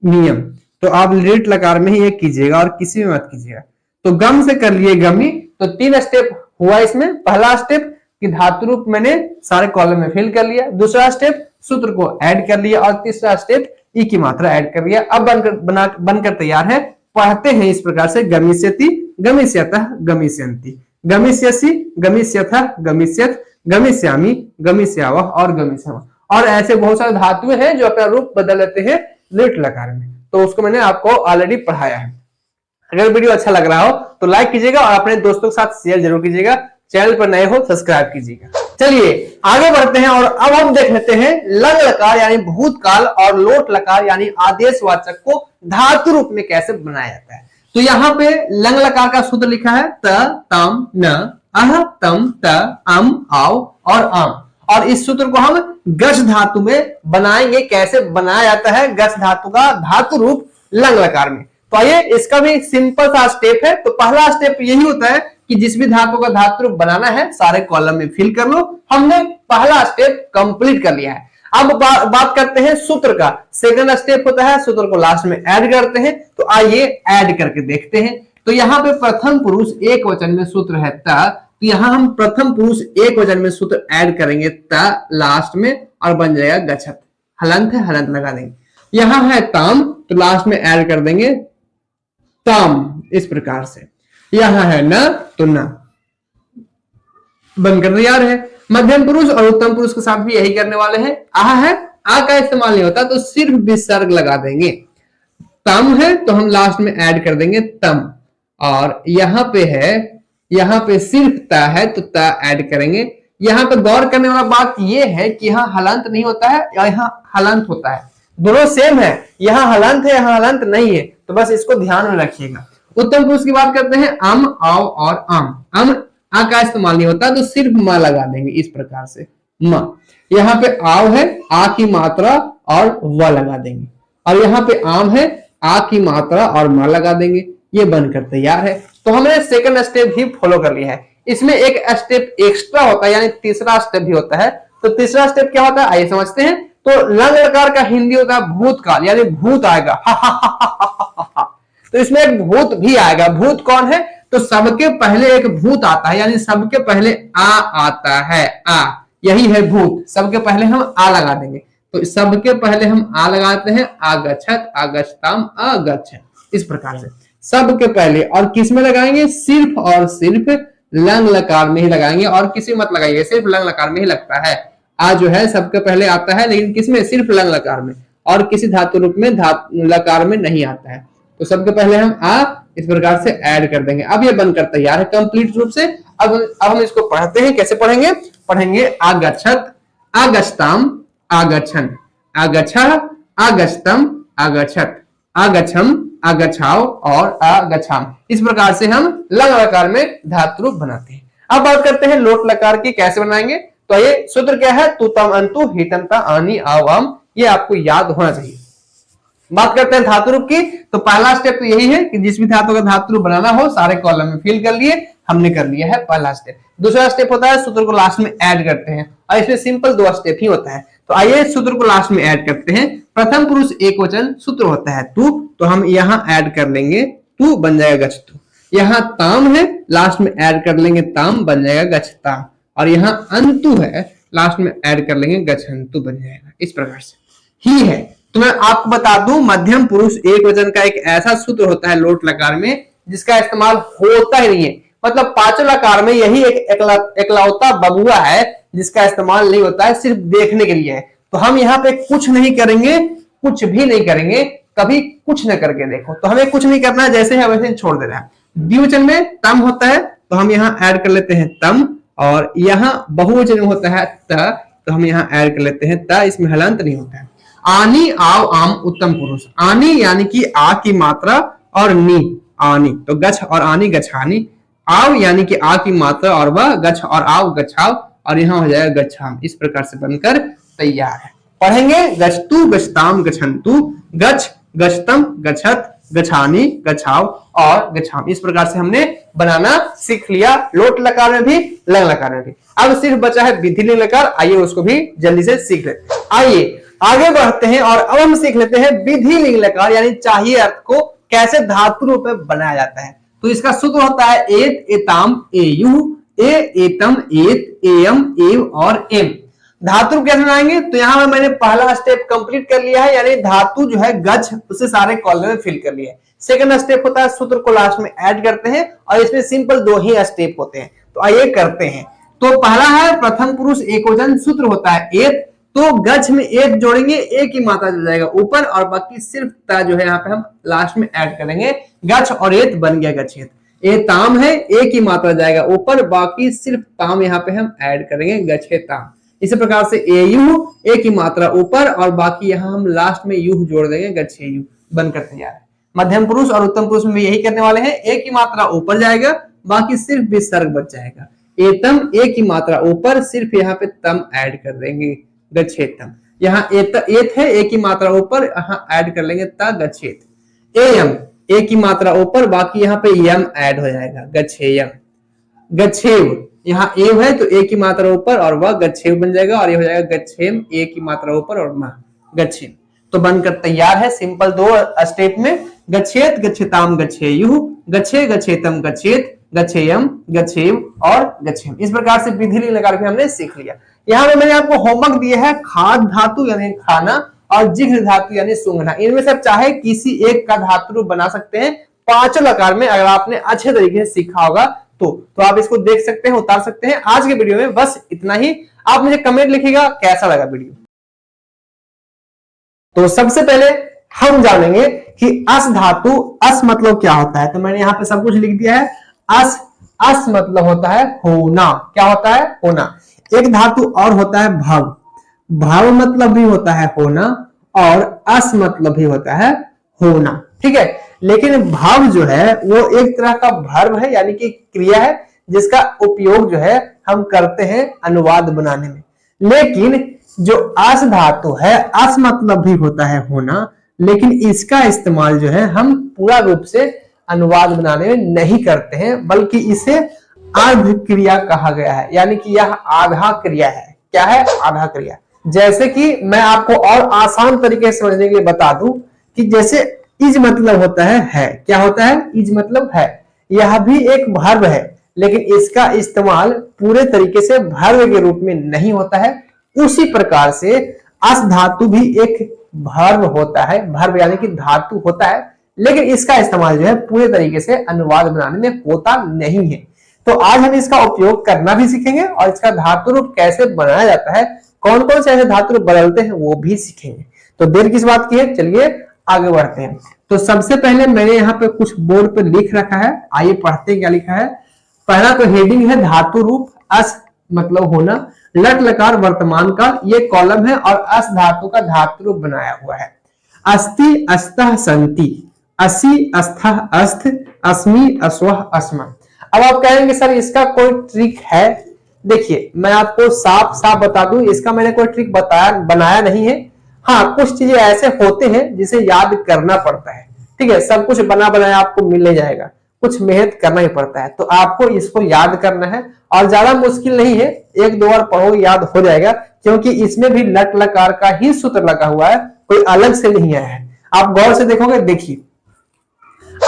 नियम, तो आप लिट लकार में ही ये कीजिएगा और किसी में मत कीजिएगा। तो गम से कर लिए गमी। तो 3 स्टेप हुआ इसमें। पहला स्टेप कि धातु रूप मैंने सारे कॉलम में फिल कर लिया। दूसरा स्टेप सूत्र को ऐड कर लिया, और तीसरा स्टेप ई की मात्रा ऐड कर लिया। अब बनकर तैयार है। पढ़ते हैं इस प्रकार से गमिष्यति, गमिष्यतः, गमिष्यन्ति, गमिष्यसि, गमिष्यथः, गमिष्यथ, गमिष्यामि, गमिष्यावः और गमिष्यामः। और ऐसे बहुत सारे धातुएं हैं जो अपना रूप बदल लेते हैं लिट लकार में, तो उसको मैंने आपको ऑलरेडी पढ़ाया है। अगर वीडियो अच्छा लग रहा हो तो लाइक कीजिएगा और अपने दोस्तों के साथ शेयर जरूर कीजिएगा। चैनल पर नए हो सब्सक्राइब कीजिएगा। चलिए आगे बढ़ते हैं, और अब हम देख लेते हैं लंग लकार यानी भूतकाल और लोट लकार यानी आदेशवाचक को धातु रूप में कैसे बनाया जाता है। तो यहाँ पे लंग लकार का सूत्र लिखा है त, तम, न, अह, तम, त, अम, आव और आम। और इस सूत्र को हम गच धातु में बनाएंगे। कैसे बनाया जाता है गच धातु का धातु रूप लंग लकार में, तो आइए इसका भी सिंपल सा स्टेप है। तो पहला स्टेप यही होता है कि जिस भी धातु का धातु रूप बनाना है सारे कॉलम में फिल कर लो। हमने पहला स्टेप कंप्लीट कर लिया है। अब बात करते हैं सूत्र का। सेकंड स्टेप होता है सूत्र को लास्ट में ऐड करते हैं। तो आइए ऐड करके देखते हैं। तो यहाँ पे प्रथम पुरुष एक वचन में सूत्र है त, तो यहाँ हम प्रथम पुरुष एक वचन में सूत्र ऐड करेंगे त लास्ट में, और बन जाएगा गच्छत। हलंत है, हलंत लगा देंगे। यहाँ है ताम, तो लास्ट में ऐड कर देंगे ताम। इस प्रकार से यहाँ है न, तो न बनकर तैयार है। मध्यम पुरुष और उत्तम पुरुष के साथ भी यही करने वाले हैं। आ है, आ का इस्तेमाल नहीं होता तो सिर्फ विसर्ग लगा देंगे। तम है तो हम लास्ट में ऐड कर देंगे तम। और यहाँ पे है, यहाँ पे सिर्फ त है तो त ऐड करेंगे। यहाँ पे गौर करने वाला बात यह है कि यहाँ हलंत नहीं होता है या यहाँ हलंत होता है, दोनों सेम है। यहाँ हलंत है, यहाँ हलंत नहीं है, तो बस इसको ध्यान में रखिएगा। उत्तम पुरुष की बात करते हैं अम, आव और आम। अम आ का इस्तेमाल नहीं होता तो सिर्फ म लगा देंगे। इस प्रकार से म। यहाँ पे आव है, आ की मात्रा और व लगा देंगे। और यहाँ पे आम है आ की मात्रा और मा लगा देंगे, ये बनकर तैयार है। तो हमने सेकंड स्टेप भी फॉलो कर लिया है। इसमें एक स्टेप एक्स्ट्रा होता है, यानी तीसरा स्टेप भी होता है। तो तीसरा स्टेप क्या होता है आइए समझते हैं। तो लंग लकार का हिंदी होता है भूतकाल, यानी भूत आएगा तो इसमें एक भूत भी आएगा। भूत कौन है? तो सबके पहले एक भूत आता है, यानी सबके पहले आ आता है। आ यही है भूत। सबके पहले हम आ लगा देंगे, तो सबके पहले हम आ लगाते हैं आगच्छत, आगच्छताम, अगच्छत, इस प्रकार से सबके पहले। और किस में लगाएंगे? सिर्फ और सिर्फ लंग लकार में ही लगाएंगे और किसी मत लगाएंगे, सिर्फ लंग लकार में ही लगता है। आ जो है सबके पहले आता है, लेकिन किसमें? सिर्फ लंग लकार में, और किसी धातु रूप में लकार में नहीं आता है। तो सबके पहले हम आ इस प्रकार से ऐड कर देंगे। अब ये बनकर तैयार है कंप्लीट रूप से। अब हम इसको पढ़ते हैं। कैसे पढ़ेंगे? पढ़ेंगे आगच्छत, आगच्छताम, आगच्छन, आगच्छः, आगच्छतम, आगच्छत, आगच्छम, आगच्छाओ और आगच्छाम। इस प्रकार से हम लंग लकार में धातु रूप बनाते हैं। अब बात करते हैं लोट लकार की, कैसे बनाएंगे। तो ये सूत्र क्या है? तू तम अंतु हितम ता आनी आव आम, ये आपको याद होना चाहिए। बात करते हैं धातु रूप की। तो पहला स्टेप तो यही है कि जिस भी धातु का धातु रूप बनाना हो सारे कॉलम में फिल कर लिए, हमने कर लिया है पहला स्टेप। दूसरा स्टेप होता है सूत्र को लास्ट में ऐड करते हैं, और इसमें सिंपल दो स्टेप ही होता है। तो आइए सूत्र को लास्ट में ऐड करते हैं। प्रथम पुरुष एकवचन सूत्र होता है तू, तो हम यहाँ ऐड कर लेंगे तू, बन जाएगा गच्छतु। यहाँ ताम है, लास्ट में ऐड कर लेंगे ताम, बन जाएगा गच्छताम। और यहाँ अंतु है, लास्ट में ऐड कर लेंगे गच्छन्तु, बन जाएगा। इस प्रकार से ही है। तो मैं आपको बता दूं मध्यम पुरुष एकवचन का एक ऐसा सूत्र होता है लोट लकार में जिसका इस्तेमाल होता ही नहीं है। मतलब पांचों लकार में यही एक एकलौता बबुआ है जिसका इस्तेमाल नहीं होता है, सिर्फ देखने के लिए है। तो हम यहाँ पे कुछ नहीं करेंगे, कुछ भी नहीं करेंगे, कभी कुछ न करके देखो। तो हमें कुछ नहीं करना है, जैसे है वैसे छोड़ देना है। द्विवचन में तम होता है, तो हम यहाँ ऐड कर लेते हैं तम, और यहाँ बहुवचन में होता है त, तो हम यहाँ ऐड कर लेते हैं त, इसमें हलंत नहीं होता है। आनी आव आम उत्तम पुरुष। आनी यानी कि आ की मात्रा और नी आनी, तो गच्छ और आनी गच्छानी। आव यानी कि आ की मात्रा और वह, गच्छ और आव गच्छाव, और यहाँ हो जाएगा गच्छाम। इस प्रकार से बनकर तैयार है। पढ़ेंगे गच्छतु, गच्छताम, गच्छन्तु, गच्छ, गच्छतम, गच्छत, गच्छानी, गच्छाव और गच्छाम। इस प्रकार से हमने बनाना सीख लिया, लोट लकार में भी लंग लकार में भी। अब सिर्फ बचा है विधि लिंग लकार, आइए उसको भी जल्दी से सीख लेते हैं। आइए आगे बढ़ते हैं और अब हम सीख लेते हैं विधि लिंग लकार, यानी चाहिए अर्थ को कैसे धातु रूप में बनाया जाता है। तो इसका सूत्र होता है एत, एताम, एयु, ए, एतम, एत, एयम, एव और एम। धातु रूप कैसे बनाएंगे? तो यहाँ मैंने पहला स्टेप कंप्लीट कर लिया है, यानी धातु जो है गच्छ उसे सारे कॉलम में फिल कर लिया है। सेकंड स्टेप होता है सूत्र को लास्ट में ऐड करते हैं, और इसमें सिंपल दो ही स्टेप होते हैं। तो आइए करते हैं। तो पहला है प्रथम पुरुष एकवचन सूत्र होता है एत, तो गच्छ में एत जोड़ेंगे, ए की मात्रा चल जाएगा ऊपर, और बाकी सिर्फ ता जो है यहाँ पे हम लास्ट में ऐड करेंगे। गच्छ और एत बन गया गच्छेत। ए ताम है, ए की मात्रा जाएगा ऊपर, बाकी सिर्फ ताम यहाँ पे हम ऐड करेंगे गच्छेताम। इसी प्रकार से ए यू, ए की मात्रा ऊपर, और बाकी यहाँ हम लास्ट में यू जोड़ देंगे, गच्छेयु, बनकर तैयार है। मध्यम पुरुष और उत्तम पुरुष में यही करने वाले हैं। ए की मात्रा ऊपर जाएगा, बाकी सिर्फ विसर्ग बच जाएगा। एतम, ए की मात्रा ऊपर, सिर्फ यहाँ पे तम ऐड कर देंगे, गच्छेतम। यहाँ एत है, ए की मात्रा ऊपर, यहाँ ऐड कर लेंगे ता, गच्छेत। एयम, ए की मात्रा ऊपर, बाकी यहाँ पे यम ऐड हो जाएगा, गच्छेयम। गच्छेव, यहाँ एव है तो ए की मात्रा ऊपर और वह गच्छेव बन जाएगा, और ये हो जाएगा गच्छेम, ए की मात्रा ऊपर और मा, गच्छेम। तो बनकर तैयार है सिंपल दो स्टेप में। गच्छेत, गच्छेताम, गच्छेयु, गच्छे, गच्छेतम, गच्छेत, गच्छेयम, गच्छेव और गच्छेम। इस प्रकार से विधि लिंग लकार भी हमने सीख लिया। यहाँ पे मैंने आपको होमवर्क दिया है खाद धातु यानी खाना, और जिघ्र धातु यानी सूंघना। इनमें से चाहे किसी एक का धातु रूप बना सकते हैं पांचों लकार में, अगर आपने अच्छे तरीके से सीखा होगा तो आप इसको देख सकते हैं, उतार सकते हैं। आज के वीडियो में बस इतना ही। आप मुझे कमेंट लिखिएगा कैसा लगा वीडियो। तो सबसे पहले हम जानेंगे कि अस धातु, अस मतलब क्या होता है। तो मैंने यहाँ पे सब कुछ लिख दिया है। अस मतलब होता है होना। क्या होता है? होना। एक धातु और होता है भव। भव मतलब भी होता है होना, और अस मतलब भी होता है होना। ठीक है, लेकिन भव जो है वो एक तरह का वर्ब है, यानी कि क्रिया है जिसका उपयोग जो है हम करते हैं अनुवाद बनाने में। लेकिन जो अस धातु है, अस मतलब भी होता है होना, लेकिन इसका इस्तेमाल जो है हम पूरा रूप से अनुवाद बनाने में नहीं करते हैं, बल्कि इसे अर्ध क्रिया कहा गया है, यानी कि यह आधा क्रिया है। क्या है? आधा क्रिया। जैसे कि मैं आपको और आसान तरीके से समझने के लिए बता दूं कि जैसे इज मतलब होता है। क्या होता है? इज मतलब है। यह भी एक वर्ब है, लेकिन इसका इस्तेमाल पूरे तरीके से वर्ब के रूप में नहीं होता है। उसी प्रकार से अस धातु भी एक वर्ब होता है, वर्ब यानी कि धातु होता है, लेकिन इसका इस्तेमाल जो है पूरे तरीके से अनुवाद बनाने में होता नहीं है। तो आज हम इसका उपयोग करना भी सीखेंगे और इसका धातु रूप कैसे बनाया जाता है, कौन कौन से ऐसे धातु रूप बदलते हैं वो भी सीखेंगे। तो देर किस बात की है, चलिए आगे बढ़ते हैं। तो सबसे पहले मैंने यहाँ पे कुछ बोर्ड पे लिख रखा है, आइए पढ़ते हैं क्या लिखा है। पहला तो हेडिंग है धातु रूप अस मतलब होना, लट लकार वर्तमान काल, ये कॉलम है और अस धातु का धातु रूप बनाया हुआ है। अस्ति अस्तः संति, असि अस्थः अस्थ, अस्मि अस्वः अस्म। अब आप कहेंगे सर इसका कोई ट्रिक है? देखिए मैं आपको साफ साफ बता दूं, इसका मैंने कोई ट्रिक बनाया नहीं है। हाँ, कुछ चीजें ऐसे होते हैं जिसे याद करना पड़ता है। ठीक है, सब कुछ बना बनाया आपको मिल जाएगा, कुछ मेहनत करना ही पड़ता है। तो आपको इसको याद करना है और ज्यादा मुश्किल नहीं है, एक दो बार पढ़ो याद हो जाएगा, क्योंकि इसमें भी लट लकार का ही सूत्र लगा हुआ है, कोई अलग से नहीं आया है। आप गौर से देखोगे, देखिए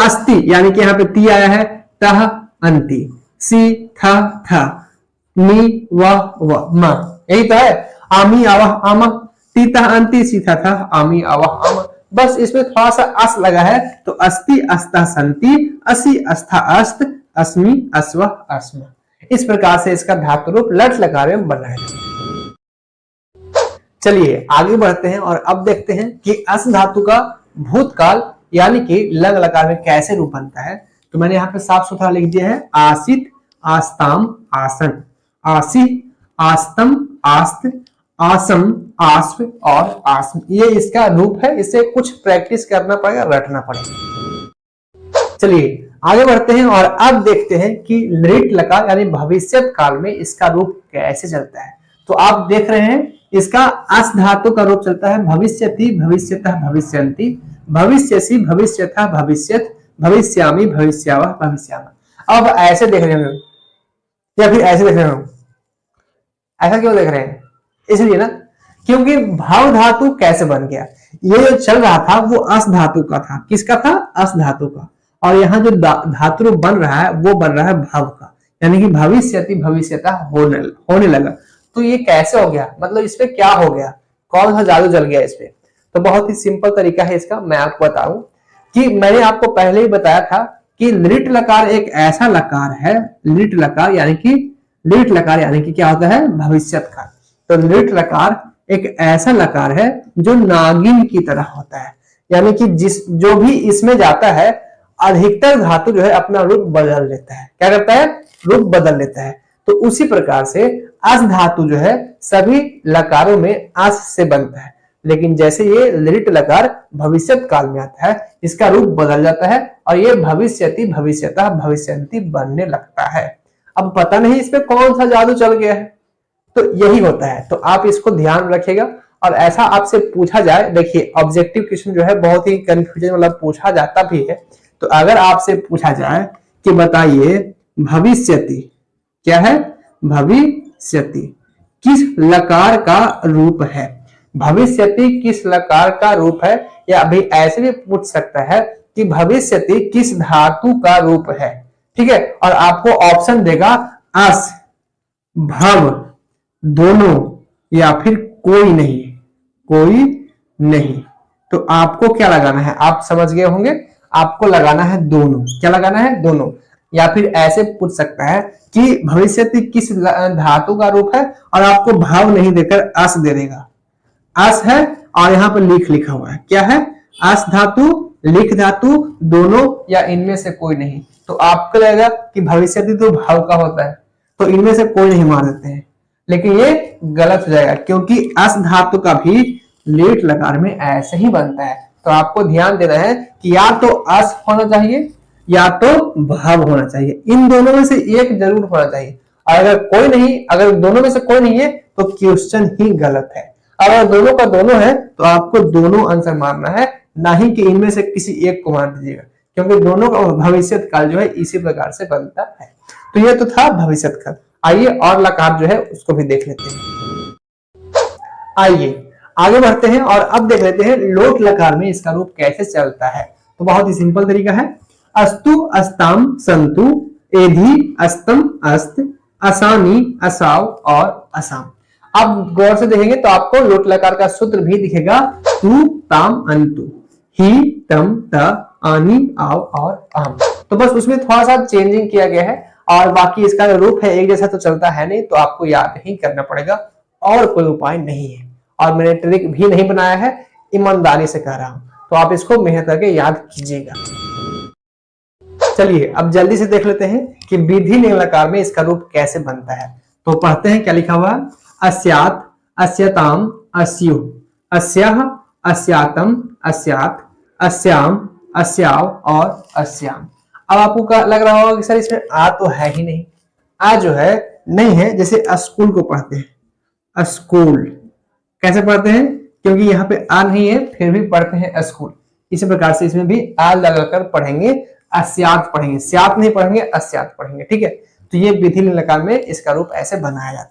अस्ति यानी कि यहाँ पे ती आया है, तह अंति, सी था था, नी व म, यही तो है। आमी आवह आम, तीता अंति, सीथा था आमी आवह आम। बस इसमें थोड़ा सा अस लगा है, तो अस्ति अस्तः संति, असि अस्थः अस्त, अस्मि अस्वः अस्म। इस प्रकार से इसका धातु रूप लट लकार में बना है। चलिए आगे बढ़ते हैं और अब देखते हैं कि अस धातु का भूतकाल यानी कि लंग लकार में कैसे रूप बनता है। तो मैंने यहाँ पे साफ सुथरा लिख दिया है, आसित, आस्ताम, आसन, आसी, आस्तम, आस्त, आसम, आस्व और आस्म। ये इसका रूप है, इसे कुछ प्रैक्टिस करना पड़ेगा, रटना पड़ेगा। चलिए आगे बढ़ते हैं और अब देखते हैं कि लृट लकार यानी भविष्यत काल में इसका रूप कैसे चलता है। तो आप देख रहे हैं इसका अस धातु का रूप चलता है भविष्यति, भविष्यतः, भविष्यन्ति, भविष्यसि, भविष्यथा, भविष्यत, भविष्यामि, भविष्यावः, भविष्यामः। अब ऐसे देख रहे हैं या फिर ऐसे देख रहे हो? ऐसा क्यों देख रहे हैं? इसलिए ना, क्योंकि भाव धातु कैसे बन गया। ये जो चल रहा था वो अस धातु का था। किसका था? अस धातु का। और यहाँ जो धातु रूप बन रहा है वो बन रहा है भाव का, यानी कि भविष्यति, भविष्यता होने लगा। तो ये कैसे हो गया, मतलब इस पे क्या हो गया, कौन सा जादू चल गया इस पे? तो बहुत ही सिंपल तरीका है इसका, मैं आपको बताऊं कि मैंने आपको पहले ही बताया था कि लृट लकार एक ऐसा लकार है, लृट लकार यानी कि क्या होता है? भविष्यत काल। तो लृट लकार एक ऐसा लकार है जो नागिन की तरह होता है, यानी कि जो भी इसमें जाता है अधिकतर धातु जो है अपना रूप बदल लेता है। क्या करता है? रूप बदल लेता है। तो उसी प्रकार से अस धातु जो है सभी लकारों में अस से बनता है, लेकिन जैसे ये लृट लकार भविष्यत काल में आता है इसका रूप बदल जाता है और ये भविष्यति, भविष्यतः, भविष्यन्ति बनने लगता है। अब पता नहीं इसमें कौन सा जादू चल गया है, तो यही होता है। तो आप इसको ध्यान रखिएगा। और ऐसा आपसे पूछा जाए, देखिए ऑब्जेक्टिव क्वेश्चन जो है बहुत ही कंफ्यूजन मतलब पूछा जाता भी है। तो अगर आपसे पूछा जाए कि बताइए भविष्यति क्या है? भविष्यति किस लकार का रूप है? भविष्यति किस लकार का रूप है? या अभी ऐसे भी पूछ सकता है कि भविष्यति किस धातु का रूप है। ठीक है, और आपको ऑप्शन देगा अस, भव, दोनों या फिर कोई नहीं। तो आपको क्या लगाना है? आप समझ गए होंगे, आपको लगाना है दोनों। क्या लगाना है? दोनों। या फिर ऐसे पूछ सकता है कि भविष्यति किस धातु का रूप है और आपको भाव नहीं देकर अस दे देगा। अस है और यहाँ पर लिखा हुआ है, क्या है? अस धातु, लिख धातु, दोनों या इनमें से कोई नहीं। तो आपको लगेगा कि भविष्यति तो भाव का होता है, तो इनमें से कोई नहीं मार देते हैं, लेकिन ये गलत हो जाएगा क्योंकि अस धातु का भी लेट लकार में ऐसे ही बनता है। तो आपको ध्यान देना है कि या तो अस होना चाहिए या तो भाव होना चाहिए, इन दोनों में से एक जरूर होना चाहिए। और अगर दोनों में से कोई नहीं है तो क्वेश्चन ही गलत है। अगर दोनों का दोनों है तो आपको दोनों आंसर मारना है, ना ही कि इनमें से किसी एक को मान दीजिएगा, क्योंकि दोनों का भविष्य काल जो है इसी प्रकार से बनता है। तो ये तो था भविष्य काल। आइए और लकार जो है उसको भी देख लेते हैं। आइए आगे बढ़ते हैं और अब देख लेते हैं लोट लकार में इसका रूप कैसे चलता है। तो बहुत ही सिंपल तरीका है। अस्तु अस्ताम संतु, एधि अस्तम अस्त, असानी असाव और असाम। अब गौर से देखेंगे तो आपको लोट लकार का सूत्र भी दिखेगा, तु ताम अंतु, ही तम त, आनी आव और अहम। तो बस उसमें थोड़ा सा चेंजिंग किया गया है और बाकी इसका जो रूप है एक जैसा तो चलता है नहीं, तो आपको याद ही करना पड़ेगा और कोई उपाय नहीं है। और मैंने ट्रिक भी नहीं बनाया है, ईमानदारी से कह रहा हूं, तो आप इसको मेहनत करके याद कीजिएगा। चलिए अब जल्दी से देख लेते हैं कि विधि लकार में इसका रूप कैसे बनता है। तो पढ़ते हैं क्या लिखा हुआ है। अस्यात, अस्यताम, अस्यु, अस्यः, अस्यातम, अस्यात, अस्याम, अस्याव और अस्याम। अब आपको लग रहा होगा कि सर इसमें आ तो है ही नहीं, आ जो है नहीं है। जैसे स्कूल को पढ़ते हैं, स्कूल कैसे पढ़ते हैं, क्योंकि यहाँ पे आ नहीं है फिर भी पढ़ते हैं स्कूल। इसी प्रकार से इसमें भी आ लगाकर पढ़ेंगे, अस्यात पढ़ेंगे, स्यात नहीं पढ़ेंगे, अस्यात पढ़ेंगे। ठीक है, तो ये विधि लकार में इसका रूप ऐसे बनाया जाता है।